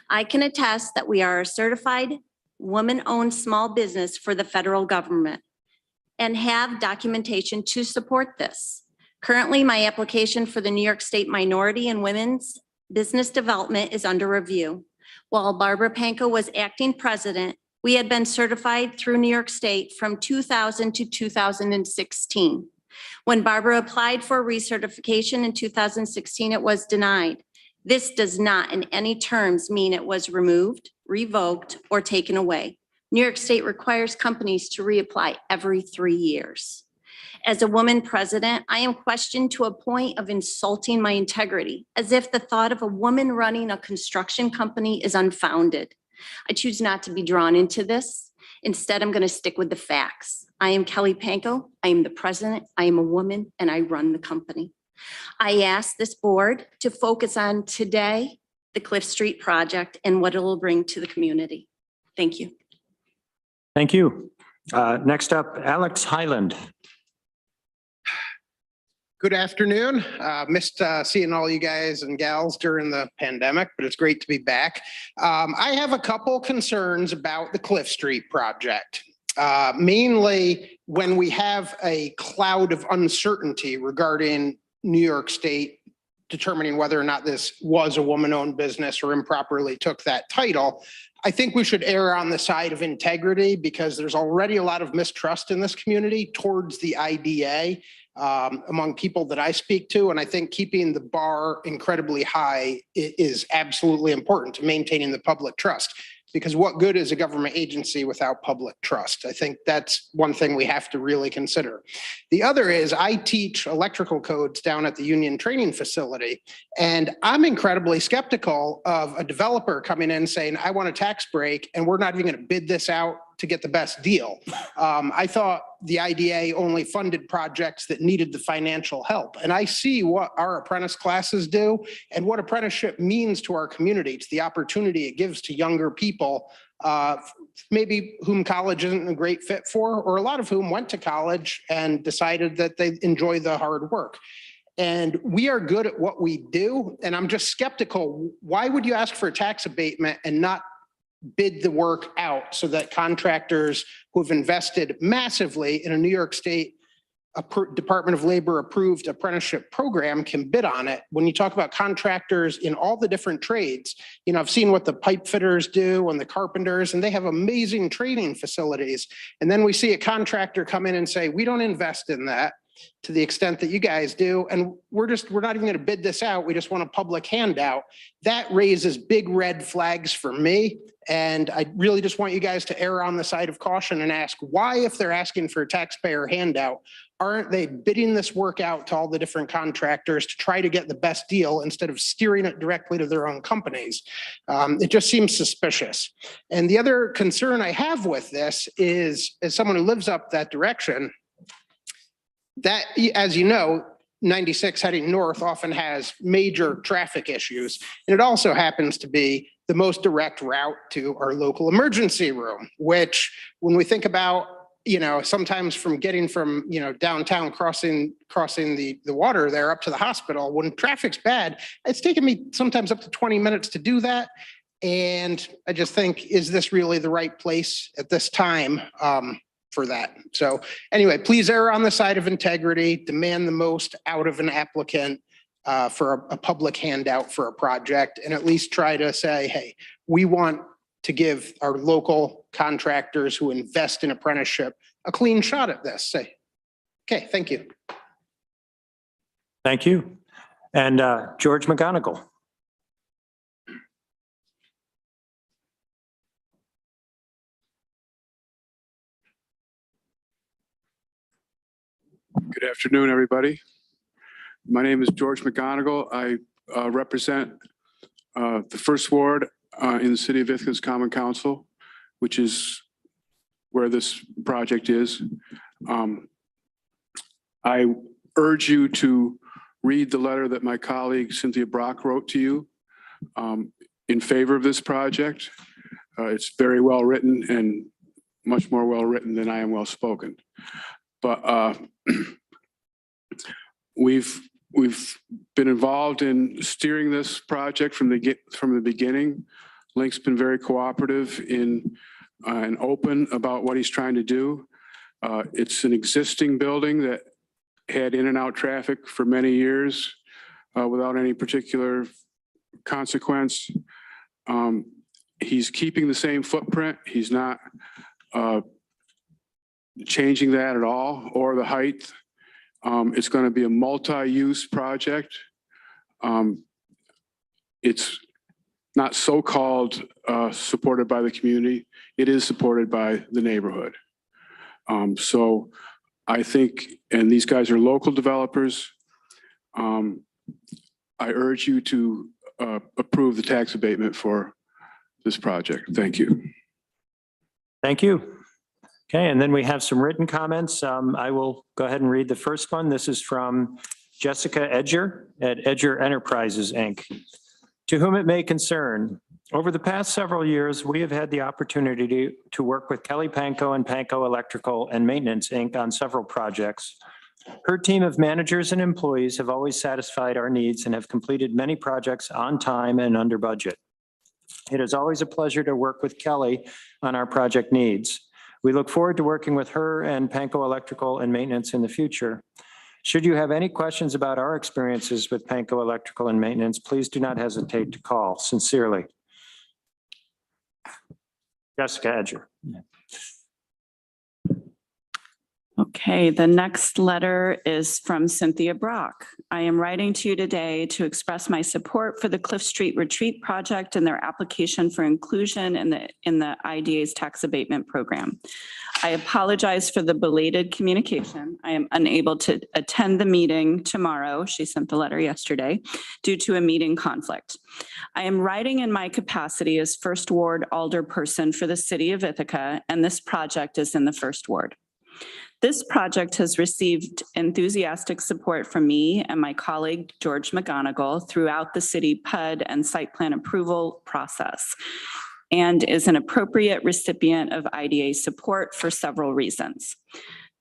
I can attest that we are a certified woman-owned small business for the federal government and have documentation to support this. Currently, my application for the New York State Minority and Women's Business Development is under review. While Barbara Panko was acting president, we had been certified through New York State from 2000 to 2016. When Barbara applied for recertification in 2016, it was denied. This does not in any terms mean it was removed, revoked, or taken away. New York State requires companies to reapply every 3 years. As a woman president, I am questioned to a point of insulting my integrity, as if the thought of a woman running a construction company is unfounded. I choose not to be drawn into this. Instead, I'm going to stick with the facts. I am Kelly Panko. I am the president. I am a woman, and I run the company. I ask this board to focus on today, the Cliff Street project, and what it will bring to the community. Thank you. Thank you. Next up, Alex Hyland. Good afternoon. Missed seeing all you guys and gals during the pandemic, but it's great to be back. I have a couple concerns about the Cliff Street project. Mainly when we have a cloud of uncertainty regarding New York State determining whether or not this was a woman-owned business or improperly took that title. I think we should err on the side of integrity because there's already a lot of mistrust in this community towards the IDA among people that I speak to. And I think keeping the bar incredibly high is absolutely important to maintaining the public trust. Because what good is a government agency without public trust? I think that's one thing we have to really consider. The other is I teach electrical codes down at the Union Training Facility, and I'm incredibly skeptical of a developer coming in saying, I want a tax break, and we're not even going to bid this out to get the best deal. I thought the IDA only funded projects that needed the financial help. And I see what our apprentice classes do and what apprenticeship means to our community, to the opportunity it gives to younger people, maybe whom college isn't a great fit for, or a lot of whom went to college and decided that they enjoy the hard work. And we are good at what we do. And I'm just skeptical. Why would you ask for a tax abatement and not bid the work out so that contractors who have invested massively in a New York State Department of Labor approved apprenticeship program can bid on it? When you talk about contractors in all the different trades, you know, I've seen what the pipe fitters do and the carpenters, and they have amazing training facilities. And then we see a contractor come in and say, we don't invest in that to the extent that you guys do. And we're not even going to bid this out. We just want a public handout. That raises big red flags for me. And I really just want you guys to err on the side of caution and ask why, if they're asking for a taxpayer handout, aren't they bidding this work out to all the different contractors to try to get the best deal instead of steering it directly to their own companies? It just seems suspicious. And the other concern I have with this is, as someone who lives up that direction, that, as you know, 96 heading north often has major traffic issues. And it also happens to be the most direct route to our local emergency room, which when we think about, you know, sometimes from getting from, you know, downtown crossing the water there up to the hospital, when traffic's bad, it's taken me sometimes up to 20 minutes to do that. And I just think, is this really the right place at this time for that? So anyway, please err on the side of integrity, demand the most out of an applicant for a public handout for a project, and at least try to say, hey, we want to give our local contractors who invest in apprenticeship a clean shot at this. Say, okay, thank you. Thank you. And George McGonigal. Good afternoon, everybody. My name is George McGonigal. I represent the First Ward in the City of Ithaca's Common Council, which is where this project is. I urge you to read the letter that my colleague Cynthia Brock wrote to you in favor of this project. It's very well written and much more well written than I am well spoken. But we've been involved in steering this project from the beginning. Link's been very cooperative and open about what he's trying to do. It's an existing building that had in and out traffic for many years without any particular consequence. He's keeping the same footprint. He's not changing that at all, or the height. It's going to be a multi-use project. It's not so-called supported by the community. It is supported by the neighborhood. So I think, and these guys are local developers, I urge you to approve the tax abatement for this project. Thank you. Thank you. Okay, and then we have some written comments. I will go ahead and read the first one. This is from Jessica Edger at Edger Enterprises, Inc. To whom it may concern, over the past several years, we have had the opportunity to work with Kelly Panko and Panko Electrical and Maintenance, Inc. on several projects. Her team of managers and employees have always satisfied our needs and have completed many projects on time and under budget. It is always a pleasure to work with Kelly on our project needs. We look forward to working with her and Panko Electrical and Maintenance in the future. Should you have any questions about our experiences with Panko Electrical and Maintenance, please do not hesitate to call. Sincerely. Jessica Edger. Okay, the next letter is from Cynthia Brock. I am writing to you today to express my support for the Cliff Street Retreat project and their application for inclusion in the IDA's tax abatement program. I apologize for the belated communication. I am unable to attend the meeting tomorrow. She sent the letter yesterday due to a meeting conflict. I am writing in my capacity as First Ward alderperson for the city of Ithaca, and this project is in the First Ward. This project has received enthusiastic support from me and my colleague, George McGonigal, throughout the city PUD and site plan approval process, and is an appropriate recipient of IDA support for several reasons.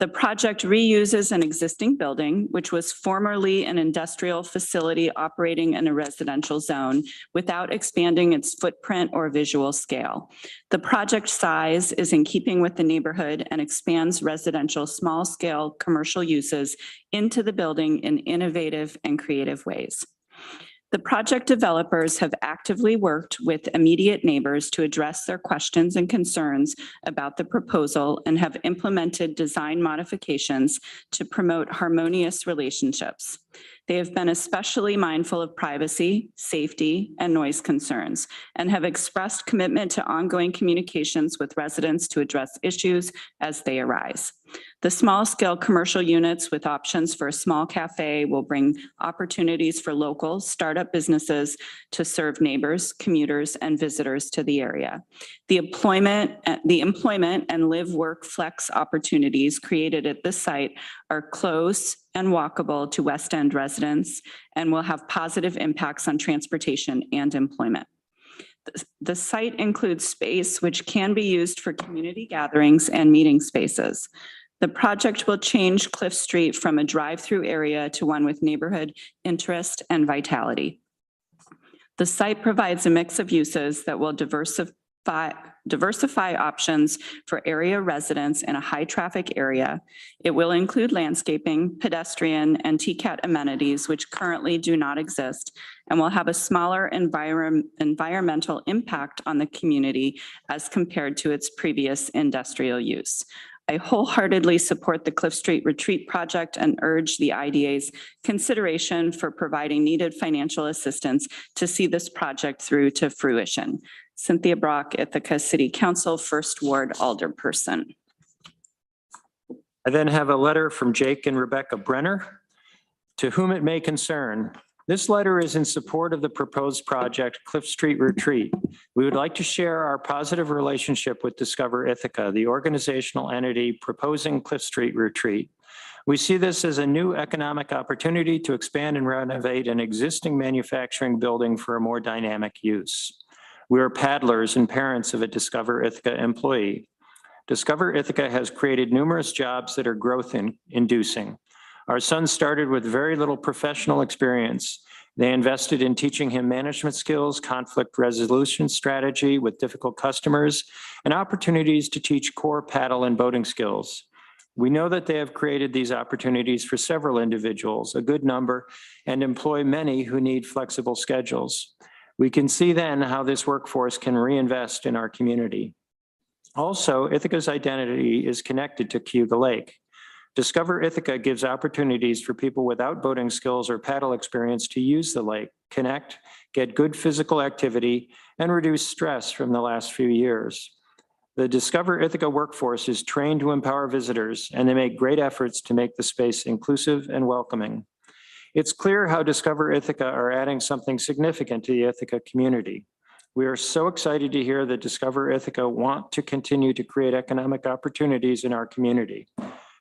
The project reuses an existing building, which was formerly an industrial facility operating in a residential zone without expanding its footprint or visual scale. The project size is in keeping with the neighborhood and expands residential small-scale commercial uses into the building in innovative and creative ways. The project developers have actively worked with immediate neighbors to address their questions and concerns about the proposal and have implemented design modifications to promote harmonious relationships. They have been especially mindful of privacy, safety, and noise concerns, and have expressed commitment to ongoing communications with residents to address issues as they arise. The small-scale commercial units with options for a small cafe will bring opportunities for local startup businesses to serve neighbors, commuters, and visitors to the area. The employment and live-work flex opportunities created at this site are close and walkable to West End residents and will have positive impacts on transportation and employment. The site includes space which can be used for community gatherings and meeting spaces. The project will change Cliff Street from a drive-through area to one with neighborhood interest and vitality. The site provides a mix of uses that will diversify options for area residents in a high-traffic area. It will include landscaping, pedestrian, and TCAT amenities, which currently do not exist, and will have a smaller environmental impact on the community as compared to its previous industrial use. I wholeheartedly support the Cliff Street Retreat project and urge the IDA's consideration for providing needed financial assistance to see this project through to fruition. Cynthia Brock, Ithaca City Council, First Ward alderperson. I then have a letter from Jake and Rebecca Brenner, to whom it may concern. This letter is in support of the proposed project, Cliff Street Retreat. We would like to share our positive relationship with Discover Ithaca, the organizational entity proposing Cliff Street Retreat. We see this as a new economic opportunity to expand and renovate an existing manufacturing building for a more dynamic use. We are paddlers and parents of a Discover Ithaca employee. Discover Ithaca has created numerous jobs that are growth-inducing. Our son started with very little professional experience. They invested in teaching him management skills, conflict resolution strategy with difficult customers, and opportunities to teach core paddle and boating skills. We know that they have created these opportunities for several individuals, a good number, and employ many who need flexible schedules. We can see then how this workforce can reinvest in our community. Also, Ithaca's identity is connected to Cayuga Lake. Discover Ithaca gives opportunities for people without boating skills or paddle experience to use the lake, connect, get good physical activity, and reduce stress from the last few years. The Discover Ithaca workforce is trained to empower visitors, and they make great efforts to make the space inclusive and welcoming. It's clear how Discover Ithaca are adding something significant to the Ithaca community. We are so excited to hear that Discover Ithaca want to continue to create economic opportunities in our community.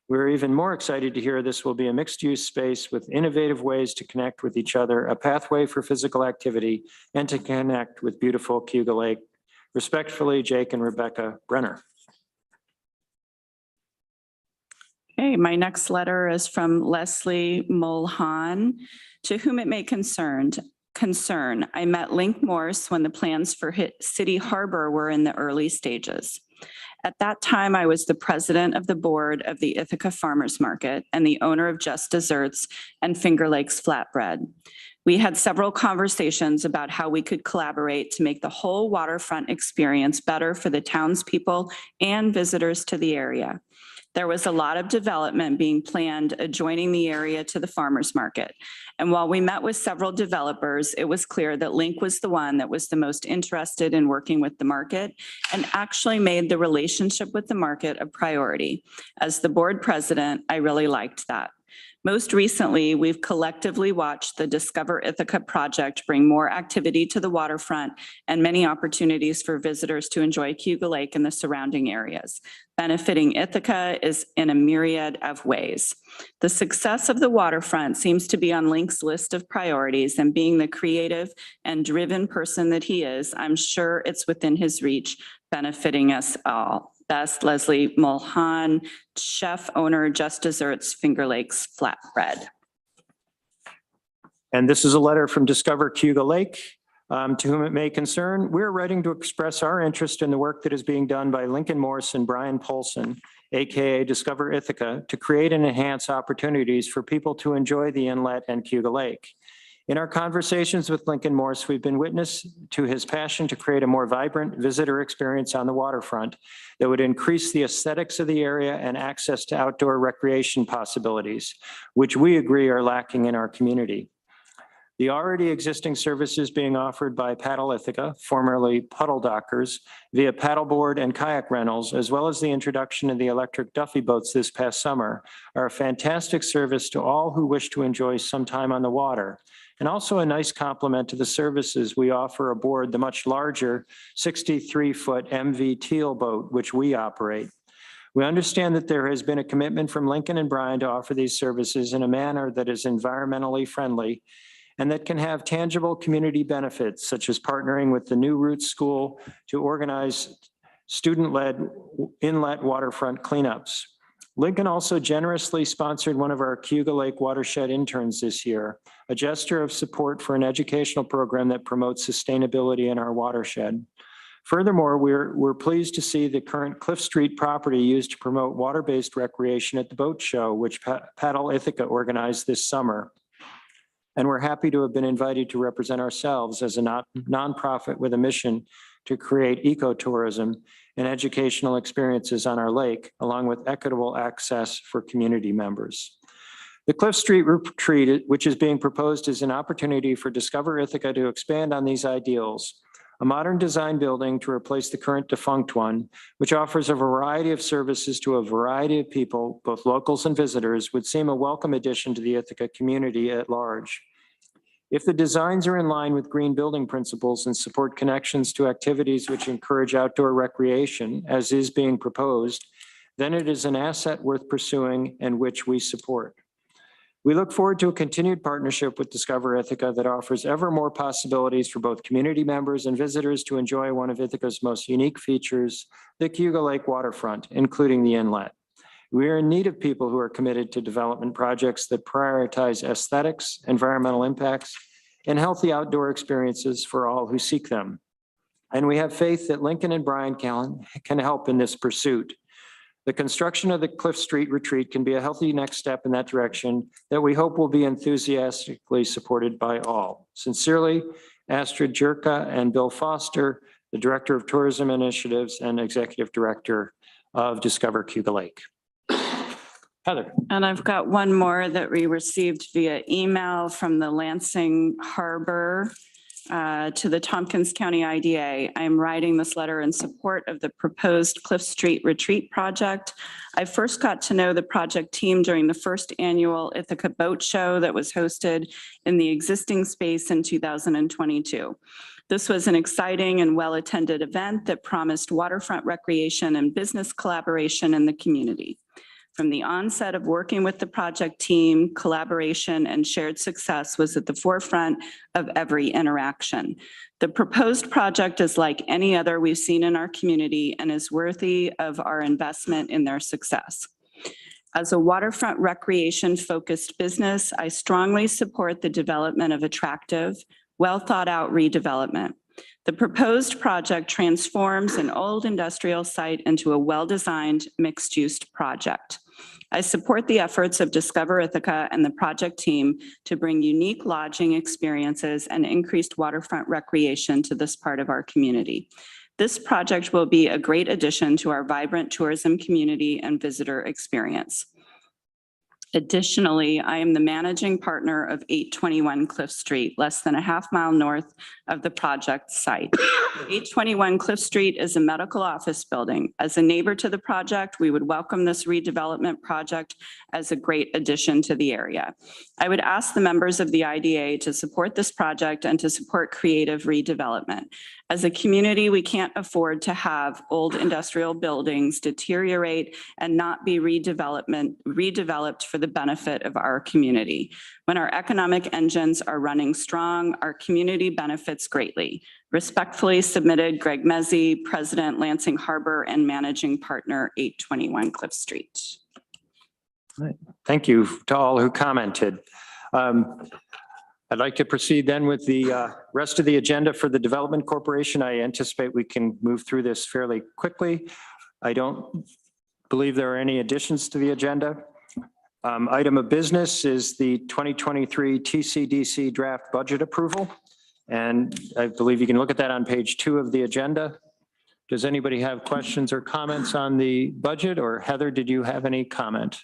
We're even more excited to hear this will be a mixed-use space with innovative ways to connect with each other, a pathway for physical activity, and to connect with beautiful Cayuga Lake. Respectfully, Jake and Rebecca Brenner. Okay, my next letter is from Leslie Mulhan, to whom it may concern. I met Link Morse when the plans for City Harbor were in the early stages. At that time, I was the president of the board of the Ithaca Farmers Market and the owner of Just Desserts and Finger Lakes Flatbread. We had several conversations about how we could collaborate to make the whole waterfront experience better for the townspeople and visitors to the area. There was a lot of development being planned adjoining the area to the farmers market. And while we met with several developers, it was clear that Link was the one that was the most interested in working with the market and actually made the relationship with the market a priority. As the board president, I really liked that. Most recently, we've collectively watched the Discover Ithaca project bring more activity to the waterfront and many opportunities for visitors to enjoy Cayuga Lake and the surrounding areas. Benefiting Ithaca is in a myriad of ways. The success of the waterfront seems to be on Link's list of priorities, and being the creative and driven person that he is, I'm sure it's within his reach, benefiting us all. Best, Leslie Mulhan, chef owner, Just Desserts, Finger Lakes Flatbread. And this is a letter from Discover Cayuga Lake. To whom it may concern, we're writing to express our interest in the work that is being done by Lincoln Morse and Brian Polson, AKA Discover Ithaca, to create and enhance opportunities for people to enjoy the inlet and Cayuga Lake. In our conversations with Lincoln Morse, we've been witness to his passion to create a more vibrant visitor experience on the waterfront that would increase the aesthetics of the area and access to outdoor recreation possibilities, which we agree are lacking in our community. The already existing services being offered by Paddle Ithaca, formerly Puddle Dockers, via paddleboard and kayak rentals, as well as the introduction of the electric Duffy boats this past summer, are a fantastic service to all who wish to enjoy some time on the water, and also a nice complement to the services we offer aboard the much larger 63-foot MV Teal boat, which we operate. We understand that there has been a commitment from Lincoln and Brian to offer these services in a manner that is environmentally friendly and that can have tangible community benefits, such as partnering with the New Roots School to organize student-led inlet waterfront cleanups. Lincoln also generously sponsored one of our Cayuga Lake watershed interns this year, a gesture of support for an educational program that promotes sustainability in our watershed. Furthermore, we're pleased to see the current Cliff Street property used to promote water-based recreation at the boat show, which Paddle Ithaca organized this summer. And we're happy to have been invited to represent ourselves as a nonprofit with a mission to create ecotourism and educational experiences on our lake, along with equitable access for community members. The Cliff Street Retreat, which is being proposed, is an opportunity for Discover Ithaca to expand on these ideals. A modern design building to replace the current defunct one, which offers a variety of services to a variety of people, both locals and visitors, would seem a welcome addition to the Ithaca community at large. If the designs are in line with green building principles and support connections to activities which encourage outdoor recreation, as is being proposed, then it is an asset worth pursuing and which we support. We look forward to a continued partnership with Discover Ithaca that offers ever more possibilities for both community members and visitors to enjoy one of Ithaca's most unique features, the Cayuga Lake waterfront, including the inlet. We are in need of people who are committed to development projects that prioritize aesthetics, environmental impacts, and healthy outdoor experiences for all who seek them. And we have faith that Lincoln and Brian can help in this pursuit. The construction of the Cliff Street Retreat can be a healthy next step in that direction that we hope will be enthusiastically supported by all. Sincerely, Astrid Jerka and Bill Foster, the Director of Tourism Initiatives and Executive Director of Discover Cayuga Lake. Heather. And I've got one more that we received via email from the Lansing Harbor to the Tompkins County IDA. I'm writing this letter in support of the proposed Cliff Street Retreat project. I first got to know the project team during the first annual Ithaca Boat Show that was hosted in the existing space in 2022. This was an exciting and well-attended event that promised waterfront recreation and business collaboration in the community. From the onset of working with the project team, collaboration and shared success was at the forefront of every interaction. The proposed project is like any other we've seen in our community and is worthy of our investment in their success. As a waterfront recreation-focused business, I strongly support the development of attractive, well-thought-out redevelopment. The proposed project transforms an old industrial site into a well-designed mixed-use project. I support the efforts of Discover Ithaca and the project team to bring unique lodging experiences and increased waterfront recreation to this part of our community. This project will be a great addition to our vibrant tourism community and visitor experience. Additionally, I am the managing partner of 821 Cliff Street, less than a half-mile north of the project site. 821 Cliff Street is a medical office building. As a neighbor to the project, we would welcome this redevelopment project as a great addition to the area. I would ask the members of the IDA to support this project and to support creative redevelopment. As a community, we can't afford to have old industrial buildings deteriorate and not be redeveloped for the benefit of our community. When our economic engines are running strong, our community benefits greatly. Respectfully submitted, Greg Mezzi, President, Lansing Harbor, and Managing Partner, 821 Cliff Street. Thank you to all who commented. I'd like to proceed then with the rest of the agenda for the Development Corporation. I anticipate we can move through this fairly quickly. I don't believe there are any additions to the agenda. Item of business is the 2023 TCDC draft budget approval. And I believe you can look at that on page 2 of the agenda. Does anybody have questions or comments on the budget? Or Heather, did you have any comment?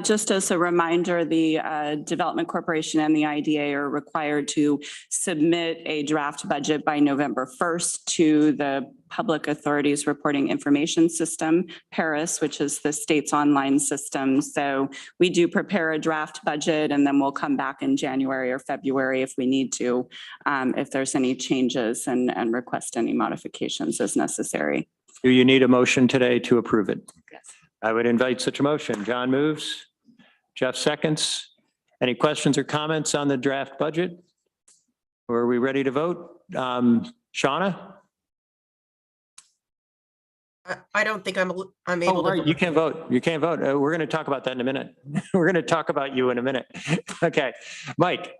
Just as a reminder, the Development Corporation and the IDA are required to submit a draft budget by November 1st to the Public Authorities Reporting Information System, PARIS, which is the state's online system. So we do prepare a draft budget and then we'll come back in January or February if we need to, if there's any changes and request any modifications as necessary. Do you need a motion today to approve it? Yes. I would invite such a motion. John moves. Jeff seconds. Any questions or comments on the draft budget? Or are we ready to vote? Shauna? I don't think I'm Oh, able to. right, you can't vote. You can't vote. We're going to talk about that in a minute. We're going to talk about you in a minute. Okay. Mike?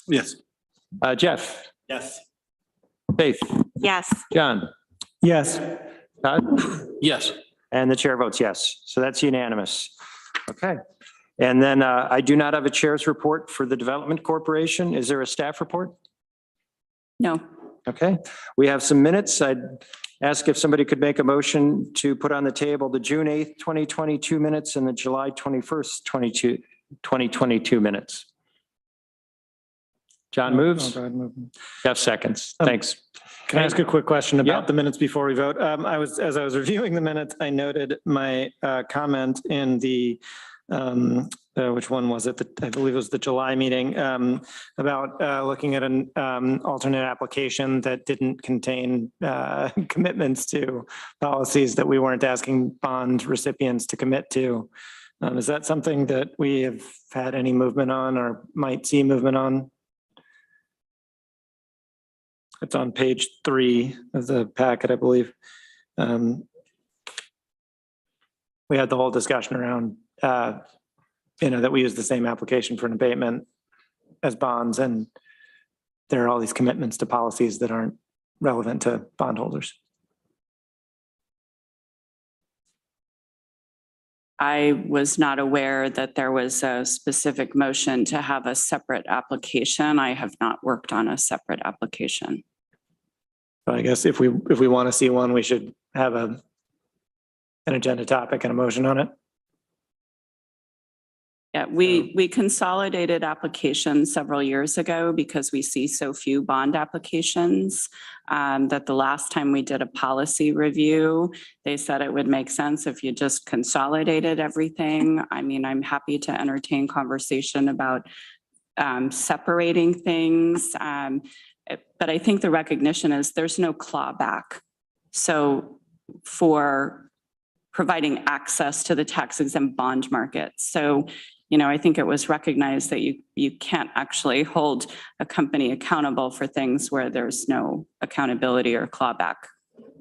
Yes. Jeff? Yes. Faith? Yes. John? Yes. Todd? Yes. And the chair votes yes. So that's unanimous. Okay. And then I do not have a chair's report for the Development Corporation. Is there a staff report? No. Okay. We have some minutes. I'd ask if somebody could make a motion to put on the table the June 8th, 2022 minutes and the July 21st, 2022 minutes. John moves. Jeff seconds. Thanks. Can I ask a quick question Yeah. about the minutes before we vote? As I was reviewing the minutes, I noted my comment in the, which one was it? I believe it was the July meeting, about looking at an alternate application that didn't contain commitments to policies that we weren't asking bond recipients to commit to. Is that something that we have had any movement on or might see movement on? It's on page 3 of the packet, I believe. We had the whole discussion around, that we use the same application for an abatement as bonds, and there are all these commitments to policies that aren't relevant to bondholders. I was not aware that there was a specific motion to have a separate application. I have not worked on a separate application. So I guess if we want to see one, we should have an agenda topic and a motion on it. Yeah, we consolidated applications several years ago because we see so few bond applications, that the last time we did a policy review, they said it would make sense if you just consolidated everything. I mean, I'm happy to entertain conversation about separating things. But I think the recognition is there's no clawback. So for providing access to the tax exempt bond market. So, I think it was recognized that you can't actually hold a company accountable for things where there's no accountability or clawback.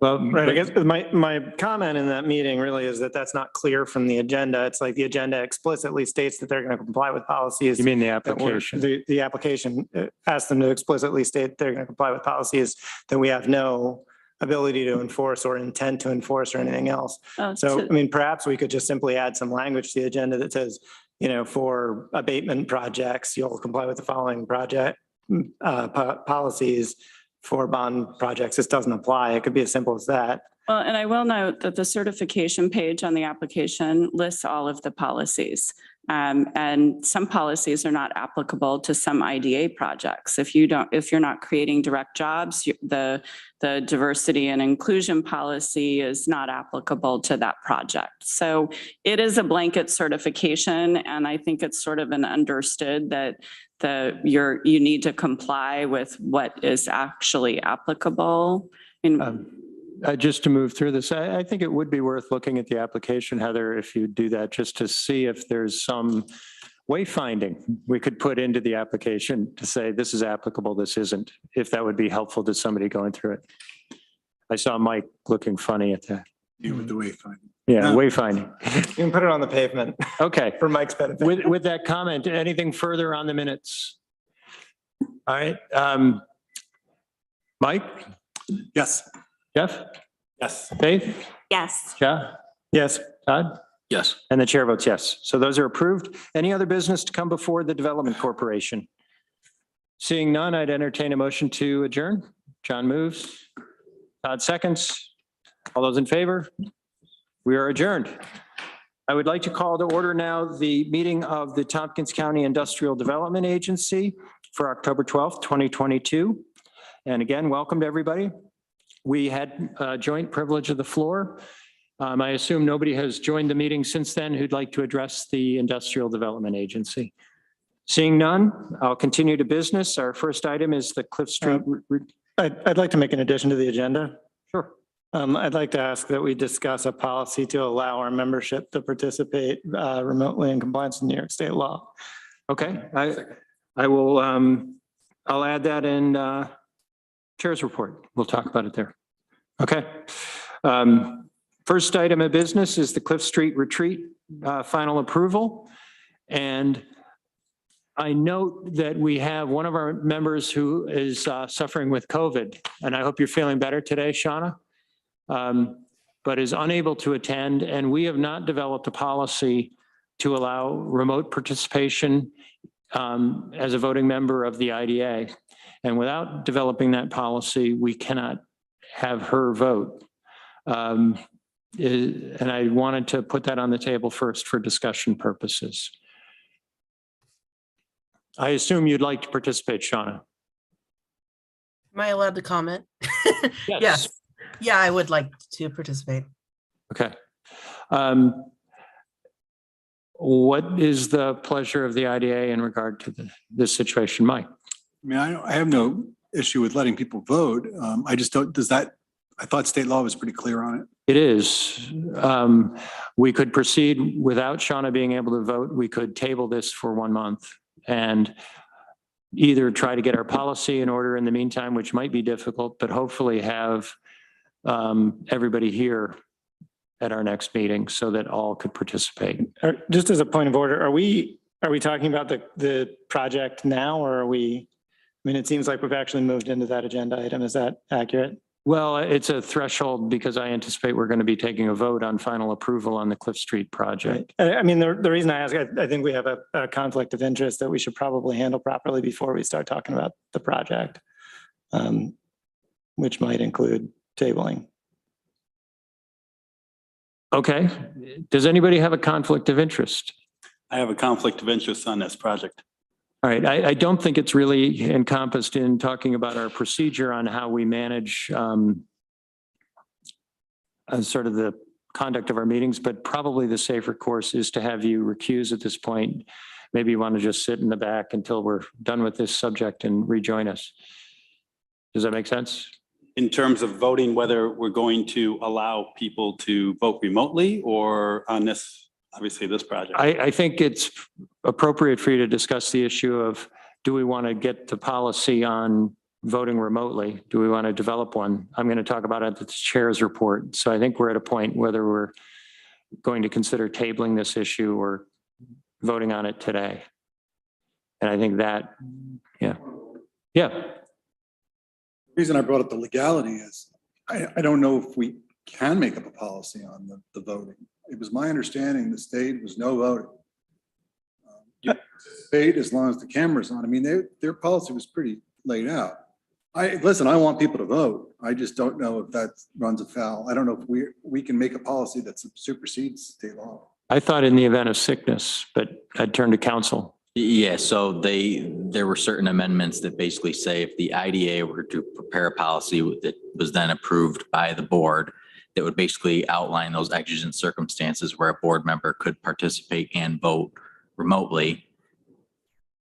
Well, Right, I guess my comment in that meeting really is that that's not clear from the agenda. It's like the agenda explicitly states that they're going to comply with policies. you mean the that were- application? The application asks them to explicitly state they're going to comply with policies that we have no ability to enforce or intent to enforce or anything else. So, I mean, perhaps we could just simply add some language to the agenda that says, you know, for abatement projects, you'll comply with the following project policies. For bond projects, this doesn't apply. It could be as simple as that. Well, and I will note that the certification page on the application lists all of the policies. And some policies are not applicable to some IDA projects. If you're not creating direct jobs, the diversity and inclusion policy is not applicable to that project. So it is a blanket certification, and I think it's sort of an understood that you need to comply with what is actually applicable. Just to move through this, I think it would be worth looking at the application, Heather, if you do that, just to see if there's some wayfinding we could put into the application to say this is applicable, this isn't, if that would be helpful to somebody going through it. I saw Mike looking funny at that. Yeah, with the wayfinding. Yeah, Yeah. wayfinding. You can put it on the pavement Okay. for Mike's benefit. With that comment, anything further on the minutes? All right. Mike? Yes. Jeff? Yes. Faith? Yes. Jeff? Yes. Todd? Yes. And the chair votes yes. So those are approved. Any other business to come before the Development Corporation? Seeing none, I'd entertain a motion to adjourn. John moves. Todd seconds. All those in favor? We are adjourned. I would like to call to order now the meeting of the Tompkins County Industrial Development Agency for October 12th, 2022. And again, welcome to everybody. We had a joint privilege of the floor. I assume nobody has joined the meeting since then who'd like to address the Industrial Development Agency. Seeing none, I'll continue to business. Our first item is the Cliff Street. I'd like to make an addition to the agenda. Sure. I'd like to ask that we discuss a policy to allow our membership to participate remotely in compliance with New York State law. Okay, I will, I'll add that in Chair's report. We'll talk about it there. Okay. First item of business is the Cliff Street Retreat final approval. And I note that we have one of our members who is suffering with COVID, and I hope you're feeling better today, Shauna, but is unable to attend. And we have not developed a policy to allow remote participation as a voting member of the IDA. And without developing that policy, we cannot have her vote. And I wanted to put that on the table first for discussion purposes. I assume you'd like to participate, Shauna. Am I allowed to comment? Yes. Yeah, I would like to participate. Okay. What is the pleasure of the IDA in regard to this situation, Mike? I mean, I have no issue with letting people vote. I just don't, I thought state law was pretty clear on it. It is. We could proceed without Shauna being able to vote. We could table this for 1 month and either try to get our policy in order in the meantime, which might be difficult, but hopefully have everybody here at our next meeting so that all could participate. Just as a point of order, are we talking about the project now, or are we, I mean, it seems like we've actually moved into that agenda item. Is that accurate? Well, it's a threshold because I anticipate we're going to be taking a vote on final approval on the Cliff Street project. I mean, the reason I ask, I think we have a conflict of interest that we should probably handle properly before we start talking about the project, which might include tabling. Okay. Does anybody have a conflict of interest? I have a conflict of interest on this project. All right. I don't think it's really encompassed in talking about our procedure on how we manage sort of the conduct of our meetings, but probably the safer course is to have you recuse at this point. Maybe you want to just sit in the back until we're done with this subject and rejoin us. Does that make sense? In terms of voting, whether we're going to allow people to vote remotely or on this, obviously this project. I think it's appropriate for you to discuss the issue of, do we want to get the policy on voting remotely. Do we want to develop one? I'm going to talk about it at the chair's report. So I think we're at a point whether we're going to consider tabling this issue or voting on it today. And I think that, yeah. The reason I brought up the legality is I don't know if we can make up a policy on the voting. It was my understanding the state was no voting. You participate as long as the camera's on. I mean, their policy was pretty laid out. Listen, I want people to vote. I just don't know if that runs afoul. I don't know if we can make a policy that supersedes state law. I thought in the event of sickness, but I'd turn to council. Yeah, so there were certain amendments that basically say if the IDA were to prepare a policy that was then approved by the board, that would basically outline those exigent circumstances where a board member could participate and vote remotely.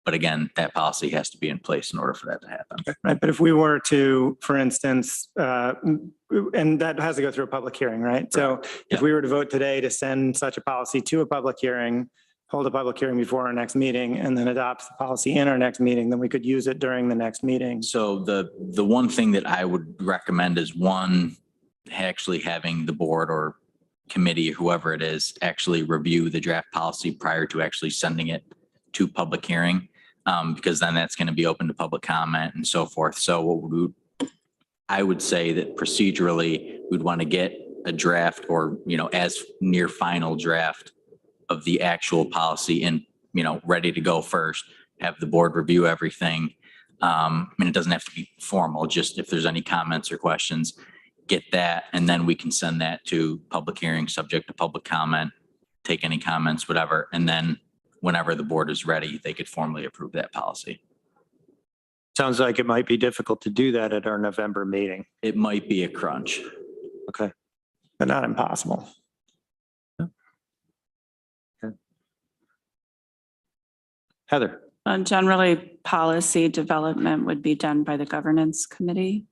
But again, that policy has to be in place in order for that to happen. Right, but if we were to, for instance, and that has to go through a public hearing, right? So if we were to vote today to send such a policy to a public hearing, hold a public hearing before our next meeting, and then adopt the policy in our next meeting, then we could use it during the next meeting. So the one thing that I would recommend is one, actually having the board or committee, whoever it is, actually review the draft policy prior to actually sending it to public hearing, because then that's going to be open to public comment and so forth. So I would say that procedurally, we'd want to get a draft or, as near final draft of the actual policy and, ready to go first, have the board review everything. It doesn't have to be formal, just if there's any comments or questions, get that, and then we can send that to public hearing, subject to public comment, take any comments, whatever. And then whenever the board is ready, they could formally approve that policy. Sounds like it might be difficult to do that at our November meeting. It might be a crunch. Okay. But not impossible. Okay. Heather. Generally, policy development would be done by the governance committee.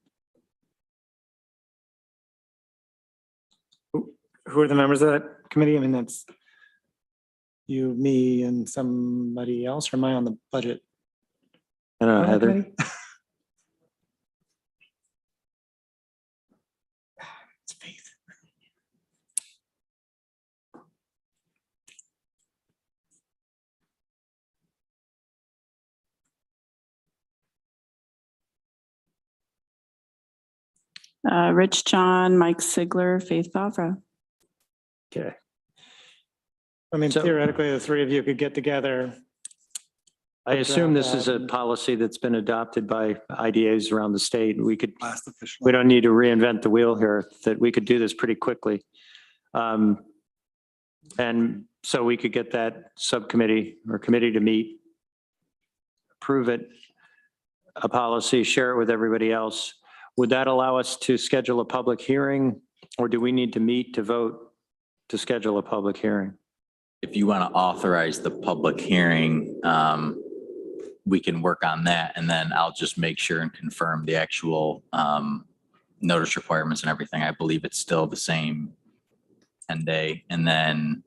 Who are the members of that committee? I mean, that's you, me, and somebody else, or am I on the budget? I don't know, Heather. Committee? It's Faith. Rich John, Mike Sigler, Faith Favre. Okay. I mean, So- theoretically, the three of you could get together. I assume this is a policy that's been adopted by IDAs around the state. We don't need to reinvent the wheel here, that we could do this pretty quickly. And so we could get that subcommittee or committee to meet, approve it, a policy, share it with everybody else. Would that allow us to schedule a public hearing, or do we need to meet to vote to schedule a public hearing? If you want to authorize the public hearing, we can work on that, and then I'll just make sure and confirm the actual notice requirements and everything. I believe it's still the same 10-day. And then,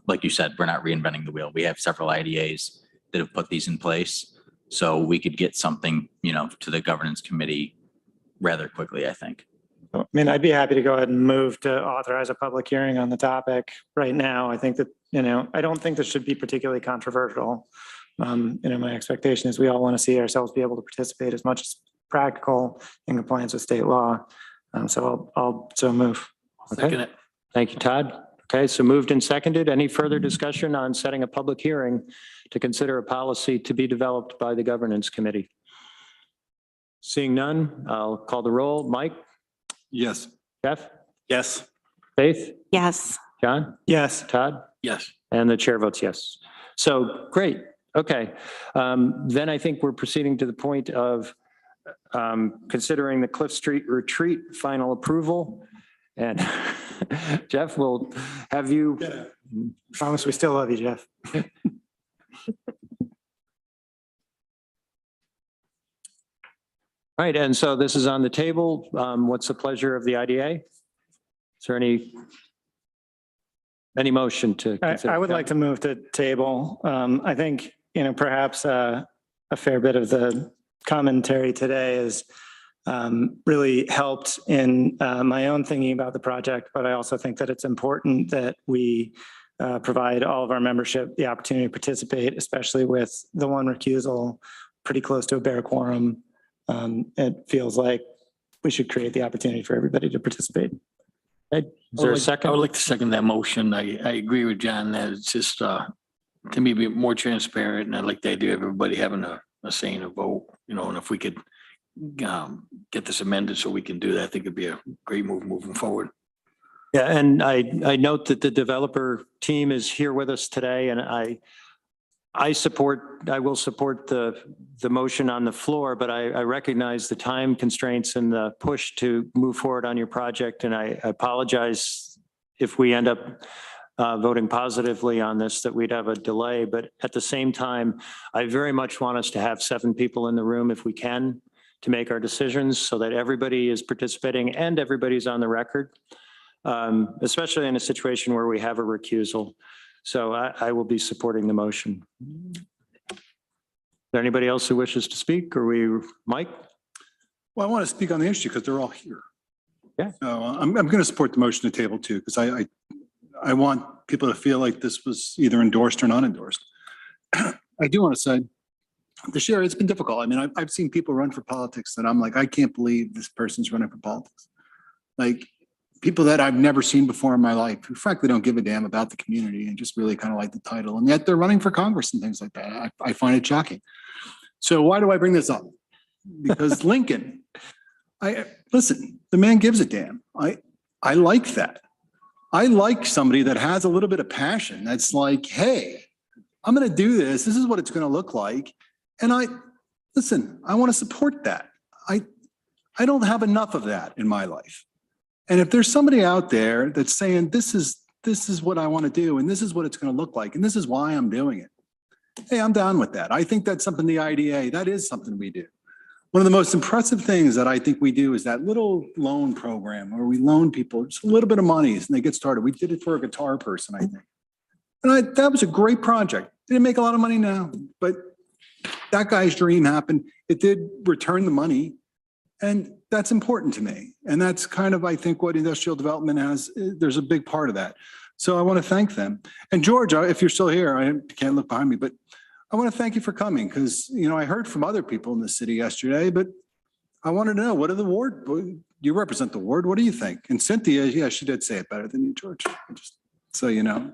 like you said, we're not reinventing the wheel. We have several IDAs that have put these in place. So we could get something, to the governance committee rather quickly, I think. I mean, I'd be happy to go ahead and move to authorize a public hearing on the topic right now. I think that, I don't think this should be particularly controversial. My expectation is we all want to see ourselves be able to participate as much as practical in compliance with state law. So I'll move. Okay. Thank you, Todd. Okay, so moved and seconded. Any further discussion on setting a public hearing to consider a policy to be developed by the governance committee? Seeing none, I'll call the roll. Mike? Yes. Jeff? Yes. Faith? Yes. John? Yes. Todd? Yes. And the chair votes yes. So great. Okay. Then I think we're proceeding to the point of considering the Cliff Street retreat final approval. And Jeff, will have you. Promise we still love you, Jeff. All right, and so this is on the table. What's the pleasure of the IDA? Is there any motion to consider? I would like to move to table. I think, perhaps a fair bit of the commentary today has really helped in my own thinking about the project, but I also think that it's important that we provide all of our membership the opportunity to participate, especially with the one recusal pretty close to a bare quorum. It feels like we should create the opportunity for everybody to participate. Is there a second? I would like to second that motion. I agree with John that it's just, to me, be more transparent, and I like the idea of everybody having a say in a vote, you know, and if we could get this amended so we can do that, I think it'd be a great move moving forward. Yeah, and I note that the developer team is here with us today, and I will support the motion on the floor, but I recognize the time constraints and the push to move forward on your project, and I apologize if we end up voting positively on this, that we'd have a delay, but at the same time, I very much want us to have 7 people in the room if we can to make our decisions so that everybody is participating and everybody's on the record, especially in a situation where we have a recusal. So I will be supporting the motion. Is there anybody else who wishes to speak, or Mike? Well, I want to speak on the issue because they're all here. Yeah. So I'm going to support the motion to table too, because I want people to feel like this was either endorsed or not endorsed. I do want to say, this year it's been difficult. I mean, I've seen people run for politics that I'm like, I can't believe this person's running for politics. Like people that I've never seen before in my life, who frankly don't give a damn about the community and just really kind of like the title. And yet they're running for Congress and things like that. I find it shocking. So why do I bring this up? Because Lincoln, listen, the man gives a damn. I like that. I like somebody that has a little bit of passion. That's like, hey, I'm going to do this. This is what it's going to look like. And I want to support that. I don't have enough of that in my life. And if there's somebody out there that's saying, this is what I want to do, and this is what it's going to look like, and this is why I'm doing it. Hey, I'm down with that. I think that's something the IDA, that is something we do. One of the most impressive things that I think we do is that little loan program where we loan people just a little bit of money and they get started. We did it for a guitar person, I think. And that was a great project. Didn't make a lot of money now, but that guy's dream happened. It did return the money. And that's important to me. And that's kind of, I think, what industrial development has. There's a big part of that. So I want to thank them. And George, if you're still here, I can't look behind me, but I want to thank you for coming because, you know, I heard from other people in the city yesterday, but I wanted to know, what are the ward? You represent the ward. What do you think? And Cynthia, yeah, she did say it better than you, George. Just so you know.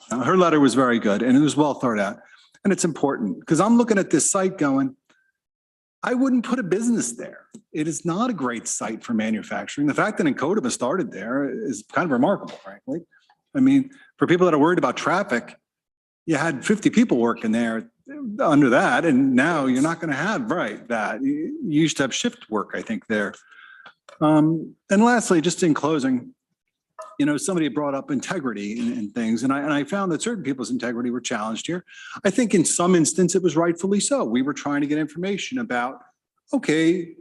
Her letter was very good and it was well thought out. And it's important because I'm looking at this site going, I wouldn't put a business there. It is not a great site for manufacturing. The fact that Encodaba started there is kind of remarkable, frankly. I mean, for people that are worried about traffic, you had 50 people working there under that, and now you're not going to have that. You used to have shift work, I think, there. And lastly, just in closing, you know, somebody brought up integrity and things, and I found that certain people's integrity were challenged here. I think in some instance it was rightfully so. We were trying to get information about, okay,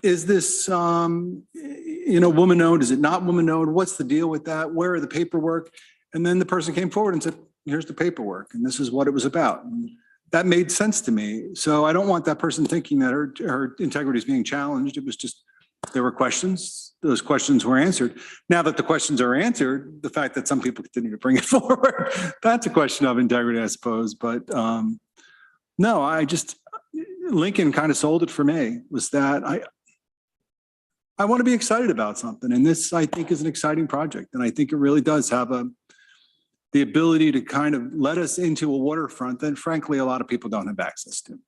is this, you know, woman-owned? Is it not woman-owned? What's the deal with that? Where are the paperwork? And then the person came forward and said, here's the paperwork, and this is what it was about. And that made sense to me. So I don't want that person thinking that her integrity is being challenged. It was just, there were questions. Those questions were answered. Now that the questions are answered, the fact that some people continue to bring it forward, that's a question of integrity, I suppose. But no, Lincoln kind of sold it for me, was that I want to be excited about something. And this, I think, is an exciting project. And I think it really does have the ability to kind of let us into a waterfront that frankly, a lot of people don't have access to.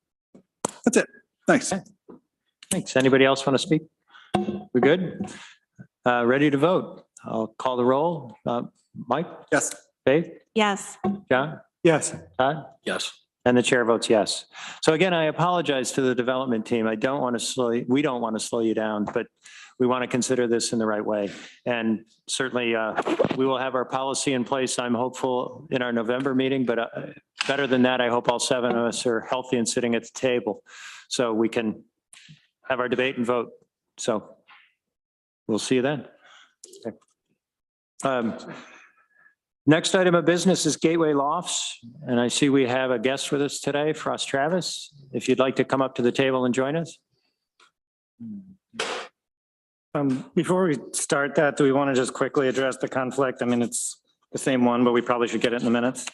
That's it. Thanks. Thanks. Anybody else want to speak? We're good? Ready to vote? I'll call the roll. Mike? Yes. Faith? Yes. John? Yes. Todd? Yes. And the chair votes yes. So again, I apologize to the development team. we don't want to slow you down, but we want to consider this in the right way. And certainly we will have our policy in place, I'm hopeful, in our November meeting, but better than that, I hope all 7 of us are healthy and sitting at the table so we can have our debate and vote. So we'll see you then. Okay. Next item of business is Gateway Lofts, and I see we have a guest with us today, Frost Travis. If you'd like to come up to the table and join us. Before we start that, do we want to just quickly address the conflict? I mean, it's the same one, but we probably should get it in the minutes.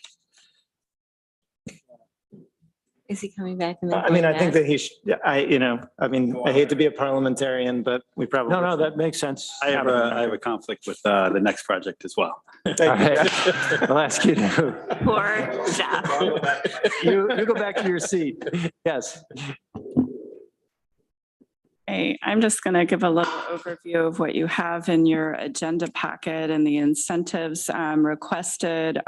Is he coming back? And then I mean, going I think back? that he should, I hate to be a parliamentarian, but we probably. No, that makes sense. I have a conflict with the next project as well. All right. I'll ask you to. Poor Jeff. You go back to your seat. Yes. Hey, I'm just going to give a little overview of what you have in your agenda packet and the incentives requested.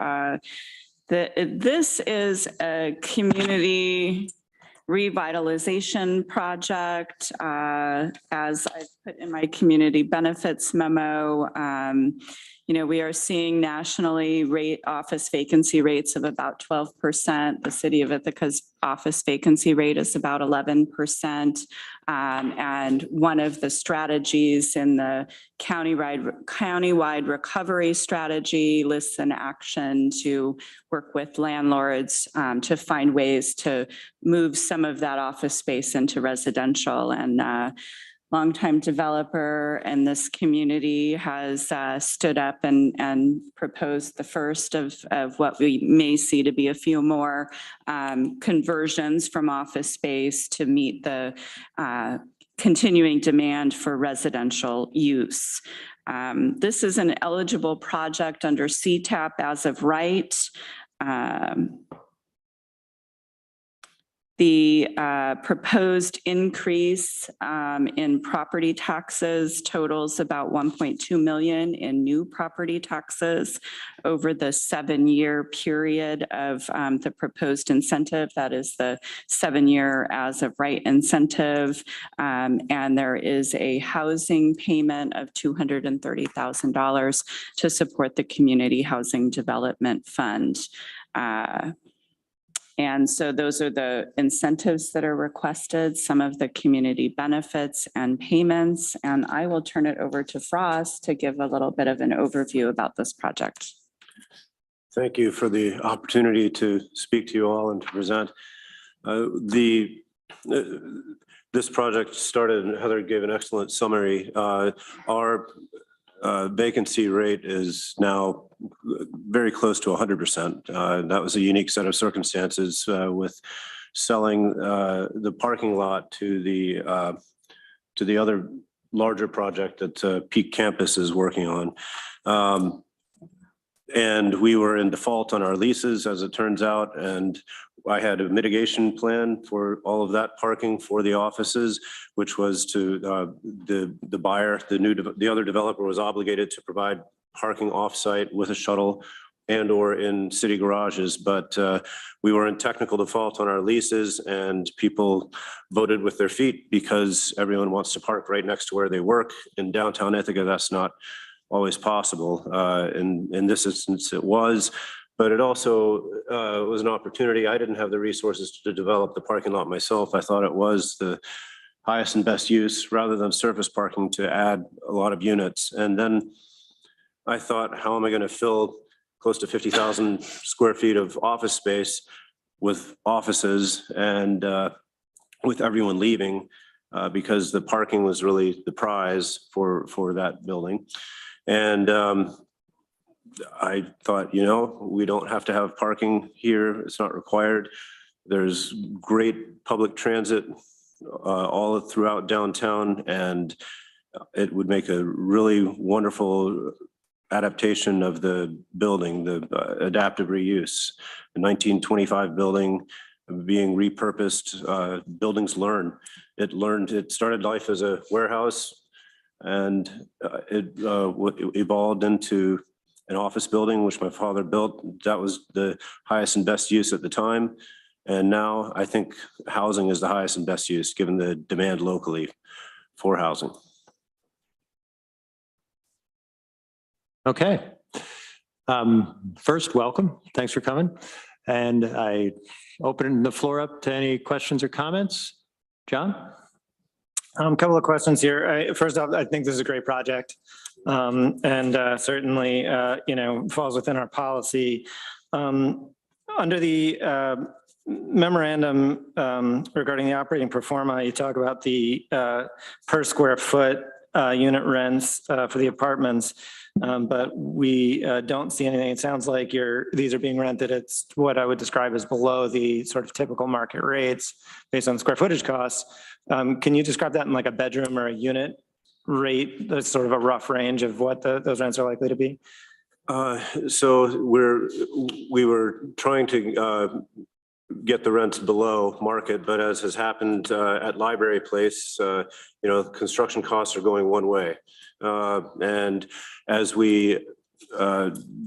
This is a community revitalization project. As I put in my community benefits memo, we are seeing nationally office vacancy rates of about 12%. The city of Ithaca's office vacancy rate is about 11%. And one of the strategies in the countywide recovery strategy lists an action to work with landlords to find ways to move some of that office space into residential. And longtime developer in this community has stood up and proposed the first of what we may see to be a few more conversions from office space to meet the continuing demand for residential use. This is an eligible project under CTAP as of right. The proposed increase in property taxes totals about 1.2 million in new property taxes over the 7-year period of the proposed incentive. That is the 7-year as of right incentive. And there is a housing payment of $230,000 to support the Community Housing Development Fund. And so those are the incentives that are requested, some of the community benefits and payments. And I will turn it over to Frost to give a little bit of an overview about this project. Thank you for the opportunity to speak to you all and to present. This project started, and Heather gave an excellent summary. Our vacancy rate is now very close to 100%. That was a unique set of circumstances with selling the parking lot to the other larger project that Peak Campus is working on. And we were in default on our leases, as it turns out, and I had a mitigation plan for all of that parking for the offices, which was to the buyer, the other developer was obligated to provide parking offsite with a shuttle and or in city garages. But we were in technical default on our leases, and people voted with their feet because everyone wants to park right next to where they work. In downtown Ithaca, that's not always possible. In this instance, it was. But it also was an opportunity. I didn't have the resources to develop the parking lot myself. I thought it was the highest and best use rather than surface parking to add a lot of units. And then I thought, how am I going to fill close to 50,000 square feet of office space with offices and with everyone leaving because the parking was really the prize for that building. And I thought, we don't have to have parking here. It's not required. There's great public transit all throughout downtown, and it would make a really wonderful adaptation of the building, the adaptive reuse. The 1925 building being repurposed, buildings learn. It started life as a warehouse, and it evolved into an office building, which my father built. That was the highest and best use at the time. And now I think housing is the highest and best use given the demand locally for housing. Okay. First, welcome. Thanks for coming. And I open the floor up to any questions or comments. John? A couple of questions here. First off, I think this is a great project. and certainly, falls within our policy. Under the memorandum regarding the operating pro forma, you talk about the per square foot unit rents for the apartments, but we don't see anything. It sounds like these are being rented. It's what I would describe as below the sort of typical market rates based on square footage costs. Can you describe that in like a bedroom or a unit rate? That's sort of a rough range of what those rents are likely to be. So we were trying to get the rents below market, but as has happened at Library Place, construction costs are going one way. And as we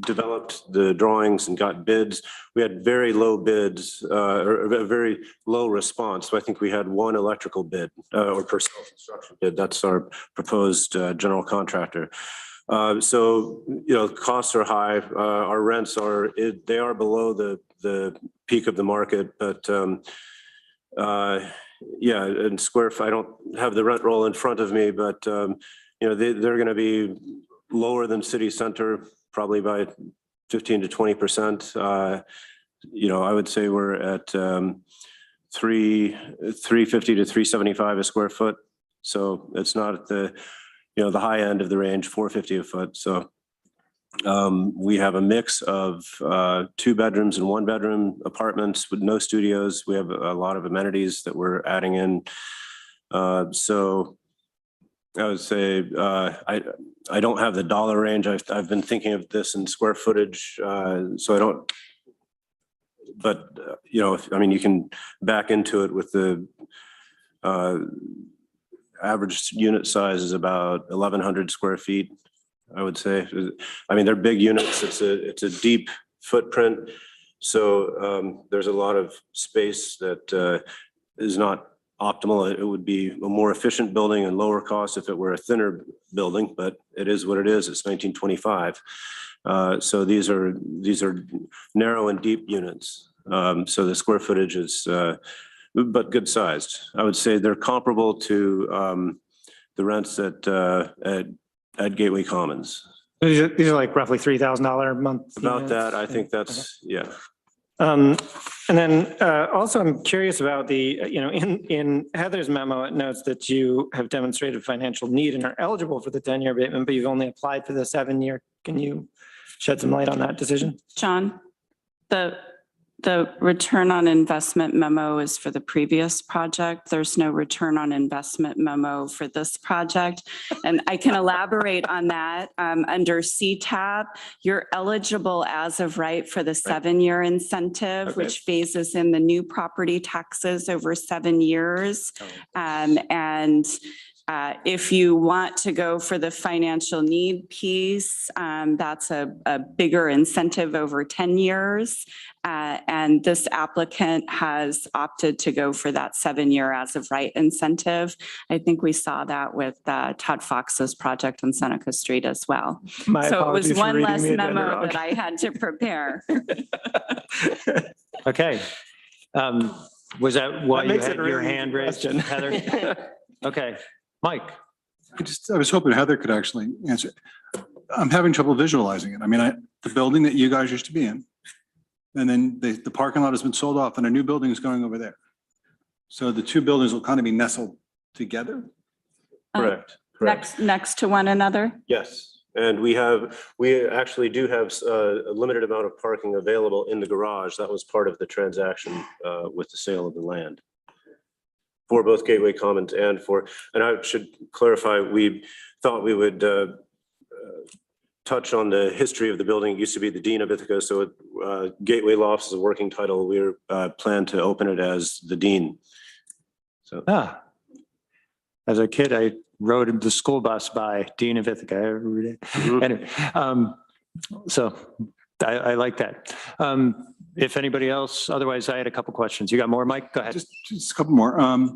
developed the drawings and got bids, we had very low bids or a very low response. So I think we had one electrical bid or personal construction bid. That's our proposed general contractor. So, costs are high. Our rents they are below the peak of the market, but in square, I don't have the rent roll in front of me, but they're going to be lower than city center, probably by 15 to 20%. I would say we're at $350 to $375 a square foot. So it's not at the high end of the range, $450 a foot. So we have a mix of 2 bedrooms and 1 bedroom apartments with no studios. We have a lot of amenities that we're adding in. So I would say I don't have the dollar range. I've been thinking of this in square footage, so I don't. But you can back into it with the average unit size is about 1,100 square feet, I would say. They're big units. It's a deep footprint, so there's a lot of space that is not optimal. It would be a more efficient building and lower cost if it were a thinner building, but it is what it is. It's 1925. So these are narrow and deep units. So the square footage is, but good sized. I would say they're comparable to the rents at Gateway Commons. These are like roughly $3,000 a month. About units? that, I think that's, yeah. And then also I'm curious about the, in Heather's memo, it notes that you have demonstrated financial need and are eligible for the 10-year abatement, but you've only applied for the 7-year. Can you shed some light on that decision? John, the return on investment memo is for the previous project. There's no return on investment memo for this project. And I can elaborate on that. Under CTAP, you're eligible as of right for the 7-year incentive, which phases in the new property taxes over 7 years. If you want to go for the financial need piece, that's a bigger incentive over 10 years. And this applicant has opted to go for that 7-year as of right incentive. I think we saw that with Todd Fox's project on Seneca Street as well. So it was one less memo that I had to prepare. Okay. Was that why you had your hand raised, Heather? Okay. Mike. I was hoping Heather could actually answer. I'm having trouble visualizing it. The building that you guys used to be in, and then the parking lot has been sold off and a new building is going over there. So the 2 buildings will kind of be nestled together. Correct. Next to one another? Yes. And we actually do have a limited amount of parking available in the garage. That was part of the transaction with the sale of the land. For both Gateway Commons and I should clarify, we thought we would touch on the history of the building. It used to be the Dean of Ithaca, so Gateway Lofts is a working title. We plan to open it as the Dean. So, as a kid, I rode the school bus by Dean of Ithaca every day. Mm-hmm. Anyway, so I like that. If anybody else, otherwise I had a couple questions. You got more, Mike? Go ahead. Just a couple more.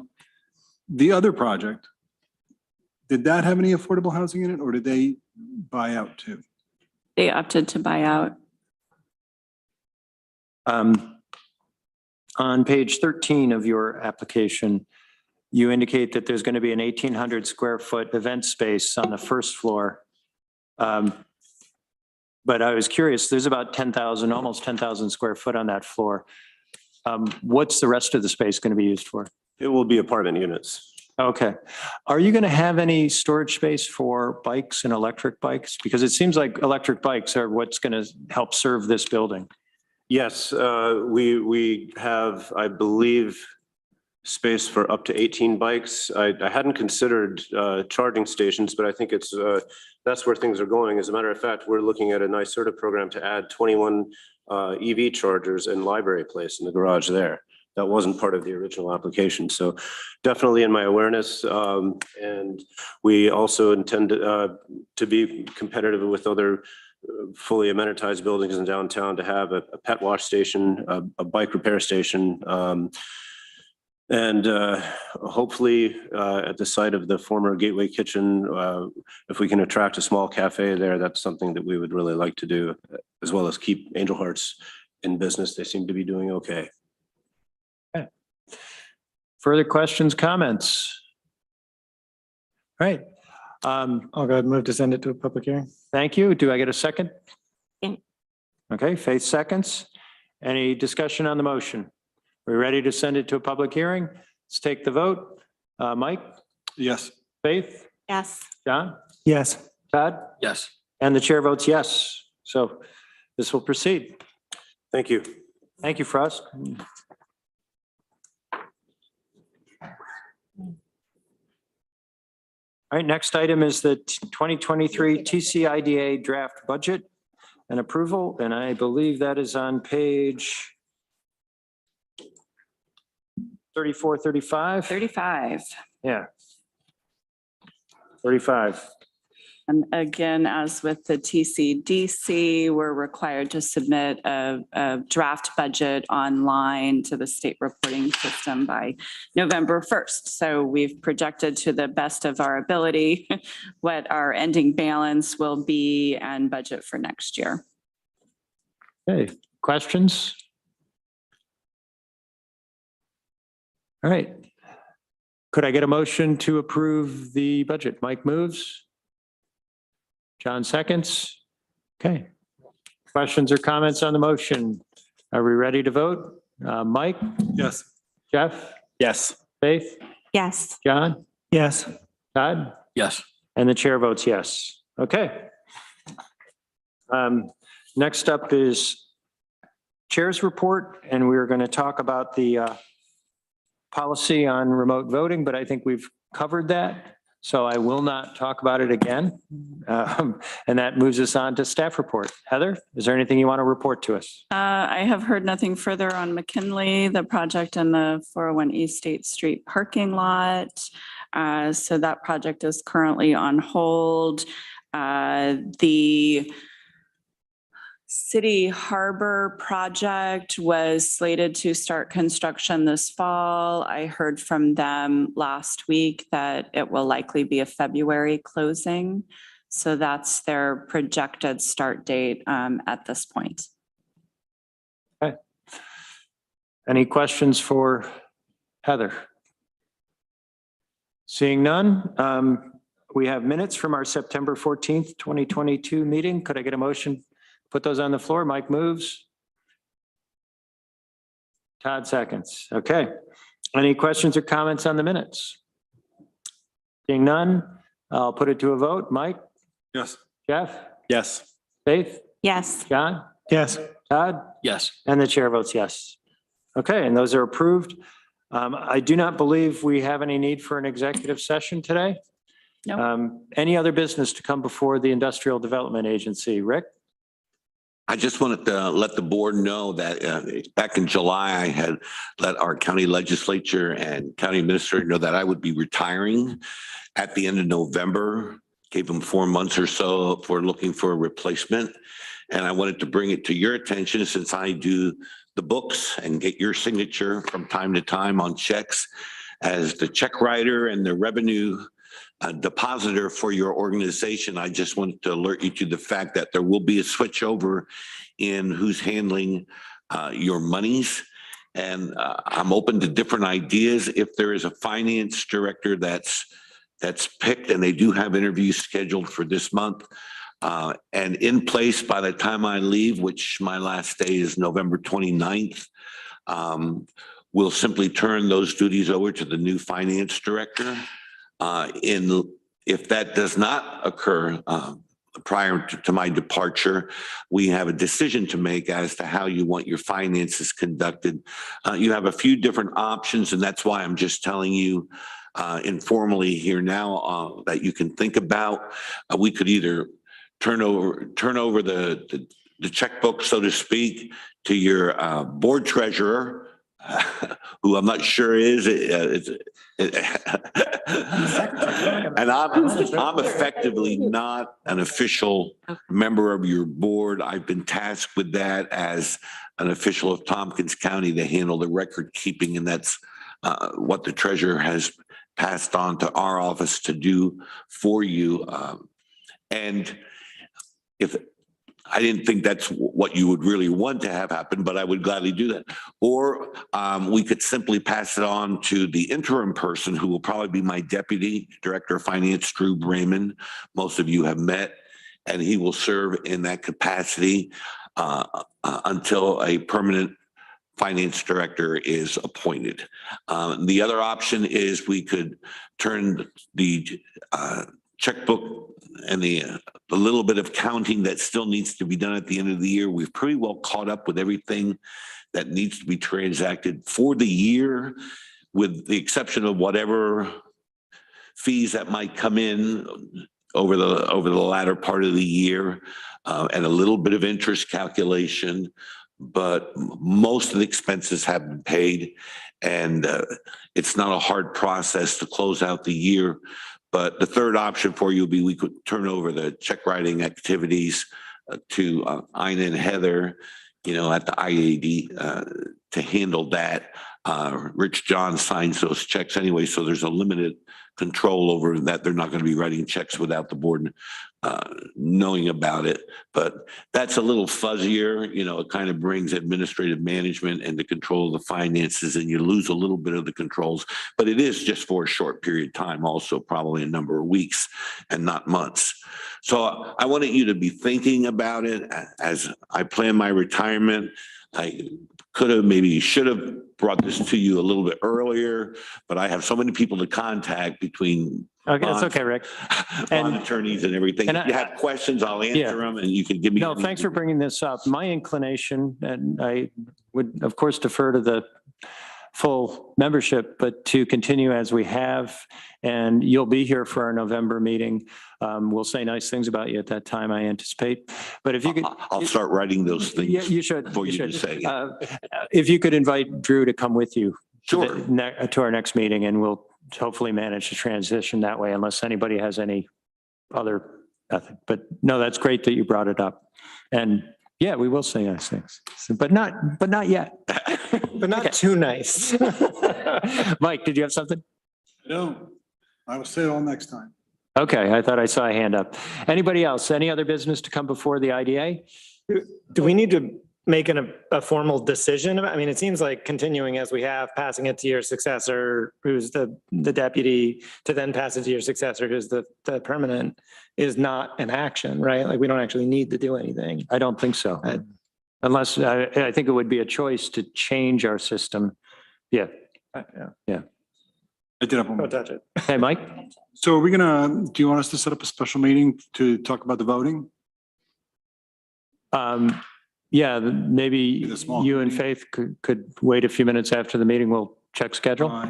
The other project, did that have any affordable housing in it, or did they buy out too? They opted to buy out. On page 13 of your application, you indicate that there's going to be an 1,800 square foot event space on the first floor But I was curious, there's about 10,000, almost 10,000 square foot on that floor. What's the rest of the space going to be used for? It will be apartment units. Okay. Are you going to have any storage space for bikes and electric bikes? Because it seems like electric bikes are what's going to help serve this building. Yes, we have, I believe, space for up to 18 bikes. I hadn't considered charging stations, but I think that's where things are going. As a matter of fact, we're looking at a NYSERDA program to add 21 EV chargers in Library Place in the garage there. That wasn't part of the original application. So definitely in my awareness. And we also intend to be competitive with other fully amenitized buildings in downtown to have a pet wash station, a bike repair station, and hopefully at the site of the former Gateway Kitchen, if we can attract a small cafe there, that's something that we would really like to do, as well as keep Angel Hearts in business. They seem to be doing okay. Okay. Further questions, comments? All right. I'll go ahead and move to send it to a public hearing. Thank you. Do I get a second? Yeah. Okay, Faith seconds. Any discussion on the motion? We're ready to send it to a public hearing. Let's take the vote. Mike? Yes. Faith? Yes. John? Yes. Todd? Yes. And the chair votes yes. So this will proceed. Thank you. Thank you, Frost. All right, next item is the 2023 TCIDA draft budget and approval, and I believe that is on page 34, 35? 35. Yeah. 35. And again, as with the TCDC, we're required to submit a draft budget online to the state reporting system by November 1st. So we've projected to the best of our ability what our ending balance will be and budget for next year. Okay, questions? All right. Could I get a motion to approve the budget? Mike moves. John seconds. Okay. Questions or comments on the motion? Are we ready to vote? Mike? Yes. Jeff? Yes. Faith? Yes. John? Yes. Todd? Yes. And the chair votes yes. Okay. Next up is chair's report, and we're going to talk about the policy on remote voting, but I think we've covered that. So I will not talk about it again. And that moves us on to staff report. Heather, is there anything you want to report to us? I have heard nothing further on McKinley, the project in the 401 East State Street parking lot. So that project is currently on hold. The City Harbor project was slated to start construction this fall. I heard from them last week that it will likely be a February closing. So that's their projected start date at this point. Okay. Any questions for Heather? Seeing none, we have minutes from our September 14th, 2022 meeting. Could I get a motion? Put those on the floor. Mike moves. Todd seconds. Okay. Any questions or comments on the minutes? Seeing none, I'll put it to a vote. Mike? Yes. Jeff? Yes. Faith? Yes. John? Yes. Todd? Yes. And the chair votes yes. Okay, and those are approved. I do not believe we have any need for an executive session today. No. Any other business to come before the Industrial Development Agency? Rick? I just wanted to let the board know that back in July, I had let our county legislature and county administrator know that I would be retiring at the end of November. Gave them 4 months or so for looking for a replacement. And I wanted to bring it to your attention since I do the books and get your signature from time to time on checks as the check writer and the revenue depositor for your organization. I just wanted to alert you to the fact that there will be a switch over in who's handling your monies. And I'm open to different ideas. If there is a finance director that's picked, and they do have interviews scheduled for this month, And in place by the time I leave, which my last day is November 29th, we'll simply turn those duties over to the new finance director. If that does not occur prior to my departure, we have a decision to make as to how you want your finances conducted. You have a few different options, and that's why I'm just telling you informally here now that you can think about. We could either turn over the checkbook, so to speak, to your board treasurer, who I'm not sure is. And I'm effectively not an official member of your board. I've been tasked with that as an official of Tompkins County to handle the record keeping, and that's what the treasurer has passed on to our office to do for you. And if I didn't think that's what you would really want to have happen, but I would gladly do that. Or we could simply pass it on to the interim person, who will probably be my deputy director of finance, Drew Brayman. Most of you have met, and he will serve in that capacity until a permanent finance director is appointed. The other option is we could turn the checkbook and the little bit of counting that still needs to be done at the end of the year. We've pretty well caught up with everything that needs to be transacted for the year, with the exception of whatever fees that might come in over the latter part of the year, and a little bit of interest calculation. But most of the expenses have been paid, and it's not a hard process to close out the year. But the third option for you would be we could turn over the check writing activities to Ina and Heather, at the IAD to handle that. Rich John signs those checks anyway, so there's a limited control over that. They're not going to be writing checks without the board knowing about it. But that's a little fuzzier. It kind of brings administrative management and the control of the finances, and you lose a little bit of the controls. But it is just for a short period of time, also probably a number of weeks and not months. So I wanted you to be thinking about it as I plan my retirement. I could have, maybe should have brought this to you a little bit earlier, but I have so many people to contact between that's okay, Rick. bond attorneys and everything. If you have questions, I'll answer them, and you can give me. No, thanks for bringing this up. My inclination, and I would of course defer to the full membership, but to continue as we have, and you'll be here for our November meeting. We'll say nice things about you at that time, I anticipate. But if you could, I'll start writing those things. Yeah, you should. For you to say. If you could invite Drew to come with you. Sure. To our next meeting, and we'll hopefully manage to transition that way, unless anybody has any other method. But no, that's great that you brought it up. And yeah, we will say nice things, but not yet. But not too nice. Mike, did you have something? No, I will say it all next time. Okay, I thought I saw a hand up. Anybody else? Any other business to come before the IDA? Do we need to make a formal decision about, it seems like continuing as we have, passing it to your successor, who's the deputy, to then pass it to your successor, who's the permanent, is not an action, right? Like, we don't actually need to do anything. I don't think so. Unless, I think it would be a choice to change our system. Yeah. Yeah. I did have one. Don't touch it. Hey, Mike? So do you want us to set up a special meeting to talk about the voting? Yeah, maybe small you and committee. Faith could wait a few minutes after the meeting. We'll check schedule.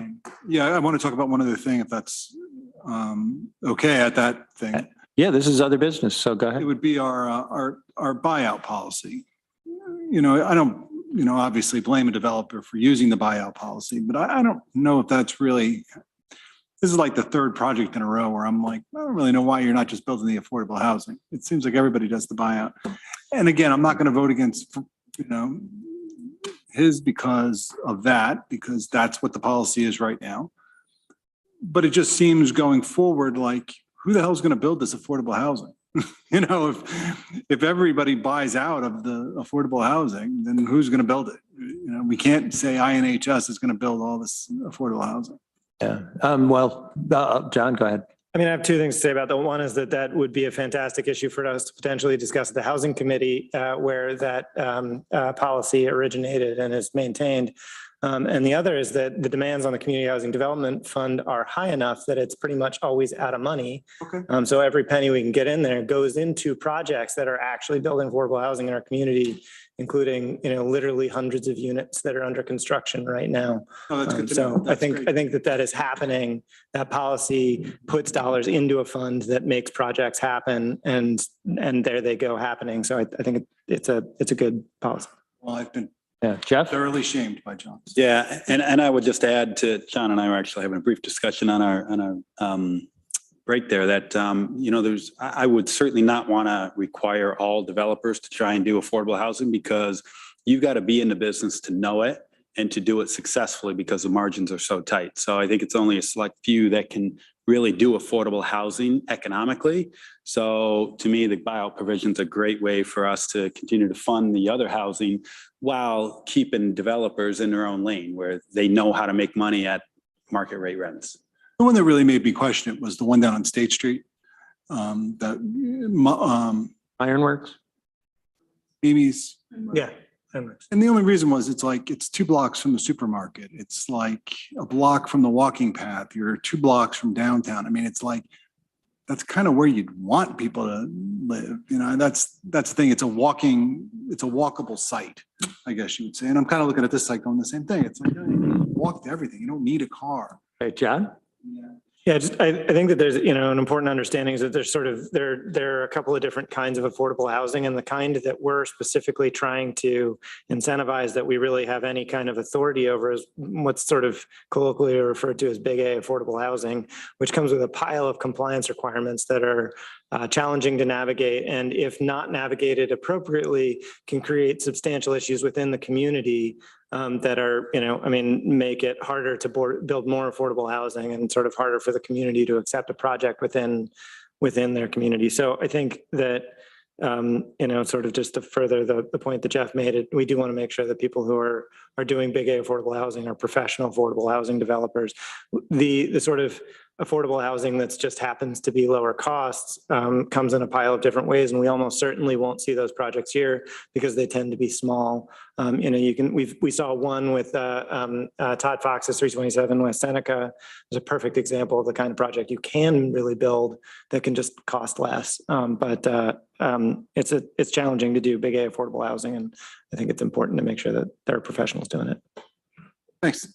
Yeah, I want to talk about one other thing, if that's okay at that thing. Yeah, this is other business, so go It ahead. would be our buyout policy. I don't, obviously blame a developer for using the buyout policy, but I don't know if that's really, this is like the third project in a row where I'm like, I don't really know why you're not just building the affordable housing. It seems like everybody does the buyout. And again, I'm not going to vote against, his because of that, because that's what the policy is right now. But it just seems going forward, like, who the hell is going to build this affordable housing? If everybody buys out of the affordable housing, then who's going to build it? We can't say INHS is going to build all this affordable housing. Yeah. Well, John, go ahead. I mean, I have two things to say about that. One is that that would be a fantastic issue for us to potentially discuss at the Housing Committee, where that policy originated and is maintained. And the other is that the demands on the Community Housing Development Fund are high enough that it's pretty much always out of money. Okay. So every penny we can get in there goes into projects that are actually building affordable housing in our community, including, literally hundreds of units that are under construction right now. Oh, that's good to know. So I That's think, great. I think that is happening. That policy puts dollars into a fund that makes projects happen, and there they go happening. So I think it's a good policy. Well, I've been Yeah, Jeff? thoroughly shamed by John. Yeah, and I would just add to, John and I were actually having a brief discussion on our break there that, I would certainly not want to require all developers to try and do affordable housing, because you've got to be in the business to know it and to do it successfully, because the margins are so tight. So I think it's only a select few that can really do affordable housing economically. So to me, the buyout provision is a great way for us to continue to fund the other housing while keeping developers in their own lane where they know how to make money at market rate rents. The one that really made me question it was the one down on State Street. Ironworks? Mimi's. Yeah. And the only reason was it's 2 blocks from the supermarket. It's like a block from the walking path. You're 2 blocks from downtown. I mean, it's like, that's kind of where you'd want people to live. And that's the thing. It's a walkable site, I guess you would say. And I'm kind of looking at this site going the same thing. It's like, you walk to everything. You don't need a car. Hey, John? Yeah, I think that there's, an important understanding is that there's there are a couple of different kinds of affordable housing, and the kind that we're specifically trying to incentivize that we really have any kind of authority over is what's sort of colloquially referred to as big A affordable housing, which comes with a pile of compliance requirements that are challenging to navigate, and if not navigated appropriately, can create substantial issues within the community that are, make it harder to build more affordable housing and sort of harder for the community to accept a project within their community. So I think that, sort of just to further the point that Jeff made, we do want to make sure that people who are doing big A affordable housing are professional affordable housing developers. The sort of affordable housing that's just happens to be lower costs comes in a pile of different ways, and we almost certainly won't see those projects here because they tend to be small. We saw one with Todd Fox's 327 West Seneca. It's a perfect example of the kind of project you can really build that can just cost less. But it's challenging to do big A affordable housing, and I think it's important to make sure that there are professionals doing it. Thanks.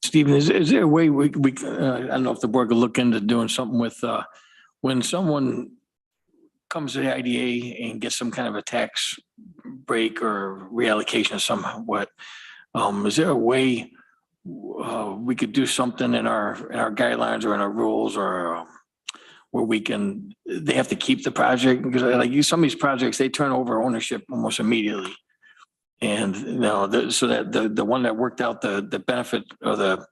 Stephen, is there a way we I don't know if the board could look into doing something with, when someone comes to the IDA and gets some kind of a tax break or reallocation of somewhat, is there a way we could do something in our guidelines or in our rules, or where they have to keep the project? Because some of these projects, they turn over ownership almost immediately. And so that the one that worked out the benefit or the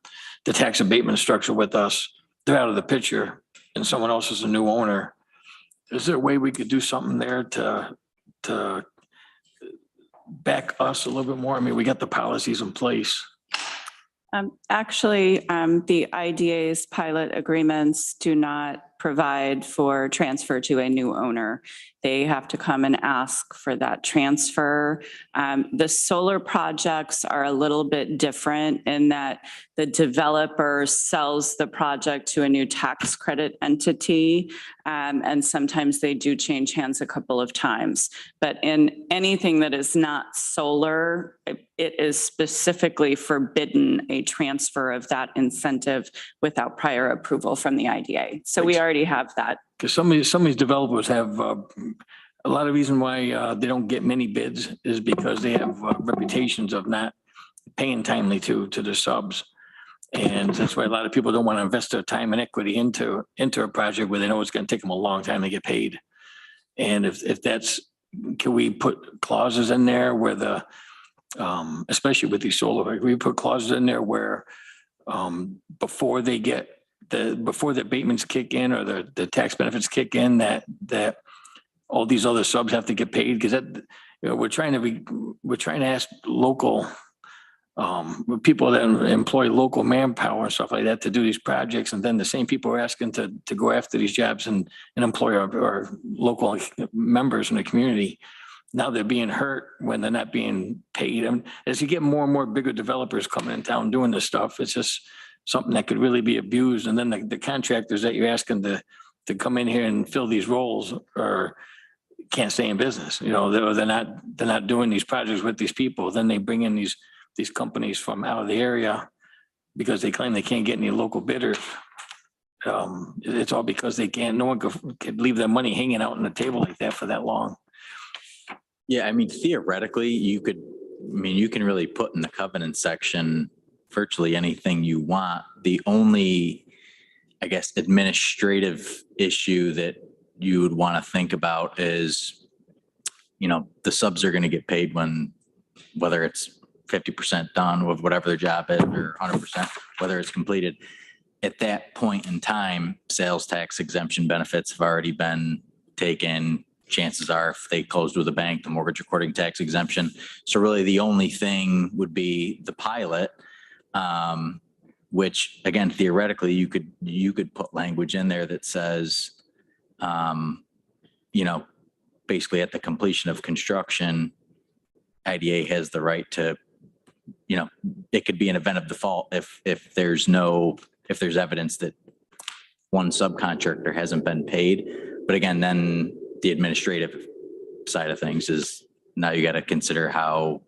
tax abatement structure with us, they're out of the picture, and someone else is a new owner. Is there a way we could do something there to back us a little bit more? I mean, we got the policies in place. Actually, the IDA's pilot agreements do not provide for transfer to a new owner. They have to come and ask for that transfer. The solar projects are a little bit different in that the developer sells the project to a new tax credit entity. And sometimes they do change hands a couple of times. But in anything that is not solar, it is specifically forbidden a transfer of that incentive without prior approval from the IDA. So we already have that. Because some of these developers have a lot of reason why they don't get many bids is because they have reputations of not paying timely to their subs. And that's why a lot of people don't want to invest their time and equity into a project where they know it's going to take them a long time to get paid. And if that's, can we put clauses in there where especially with these solar, we put clauses in there where before the abatements kick in or the tax benefits kick in, that all these other subs have to get paid? Because we're trying to ask local people that employ local manpower and stuff like that to do these projects. And then the same people are asking to go after these jobs and employ our local members in the community. Now they're being hurt when they're not being paid. And as you get more and more bigger developers coming in town doing this stuff, it's just something that could really be abused. And then the contractors that you're asking to come in here and fill these roles can't stay in business. You know, they're not doing these projects with these people. Then they bring in these companies from out of the area because they claim they can't get any local bidders. It's all because no one could leave their money hanging out on the table like that for that long. Yeah, I mean, theoretically, you can really put in the covenant section virtually anything you want. The only, I guess, administrative issue that you would want to think about is, you know, the subs are going to get paid whether it's 50% done with whatever their job is or 100%, whether it's completed. At that point in time, sales tax exemption benefits have already been taken. Chances are if they closed with a bank, the mortgage recording tax exemption. So really the only thing would be the pilot, which again, theoretically you could put language in there that says, you know, basically at the completion of construction, IDA has the right to, you know, it could be an event of default if there's evidence that one subcontractor hasn't been paid. But again, then the administrative side of things is now you got to consider how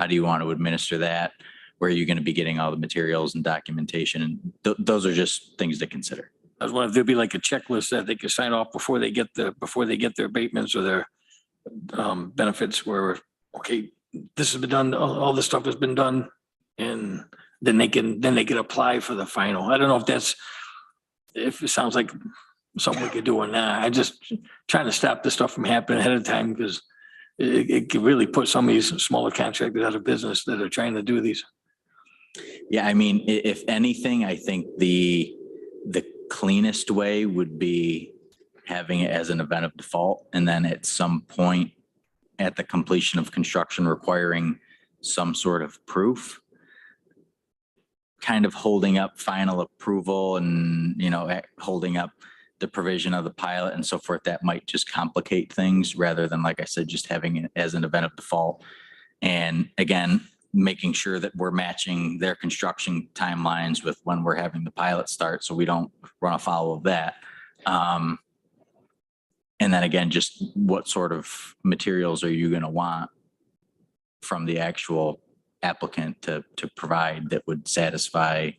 do you want to administer that? Where are you going to be getting all the materials and documentation? And those are just things to consider. I was wondering if there'd be like a checklist that they could sign off before they get their abatements or their benefits where, okay, this has been done, all this stuff has been done, and then they can apply for the final. I don't know if it sounds like something we could do or not. I just trying to stop this stuff from happening ahead of time because it could really put some of these smaller contractors out of business that are trying to do these. Yeah, I mean, if anything, I think the cleanest way would be having it as an event of default, and then at some point at the completion of construction requiring some sort of proof, kind of holding up final approval and, you know, holding up the provision of the pilot and so forth. That might just complicate things rather than, like I said, just having it as an event of default. And again, making sure that we're matching their construction timelines with when we're having the pilot start, so we don't run afoul of that. And then again, just what sort of materials are you going to want from the actual applicant to provide that would satisfy?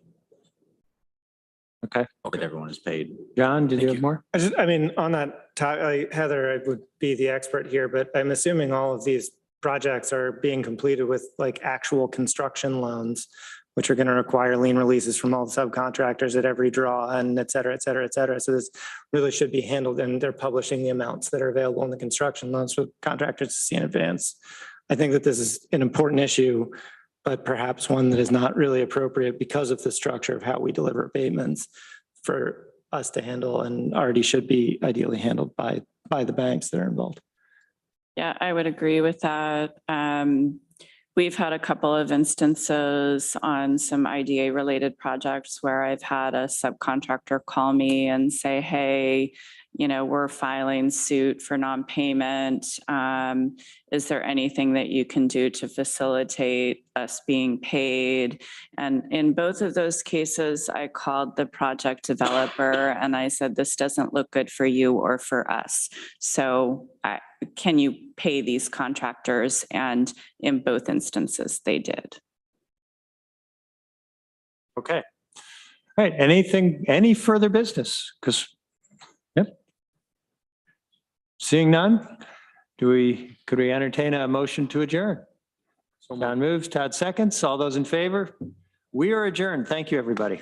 Okay. That everyone is paid. John, did you have more? I mean, on that, Heather, I would be the expert here, but I'm assuming all of these projects are being completed with like actual construction loans, which are going to require lien releases from all the subcontractors at every draw and et cetera, et cetera, et cetera. So this really should be handled, and they're publishing the amounts that are available in the construction loans for contractors to see in advance. I think that this is an important issue, but perhaps one that is not really appropriate because of the structure of how we deliver abatements for us to handle, and already should be ideally handled by the banks that are involved. Yeah, I would agree with that. We've had a couple of instances on some IDA related projects where I've had a subcontractor call me and say, hey, you know, we're filing suit for non-payment. Is there anything that you can do to facilitate us being paid? And in both of those cases, I called the project developer and I said, this doesn't look good for you or for us. So can you pay these contractors? And in both instances, they did. Okay. All right. Any further business? Yep. Seeing none, could we entertain a motion to adjourn? John moves, Todd seconds. All those in favor? We are adjourned. Thank you, everybody.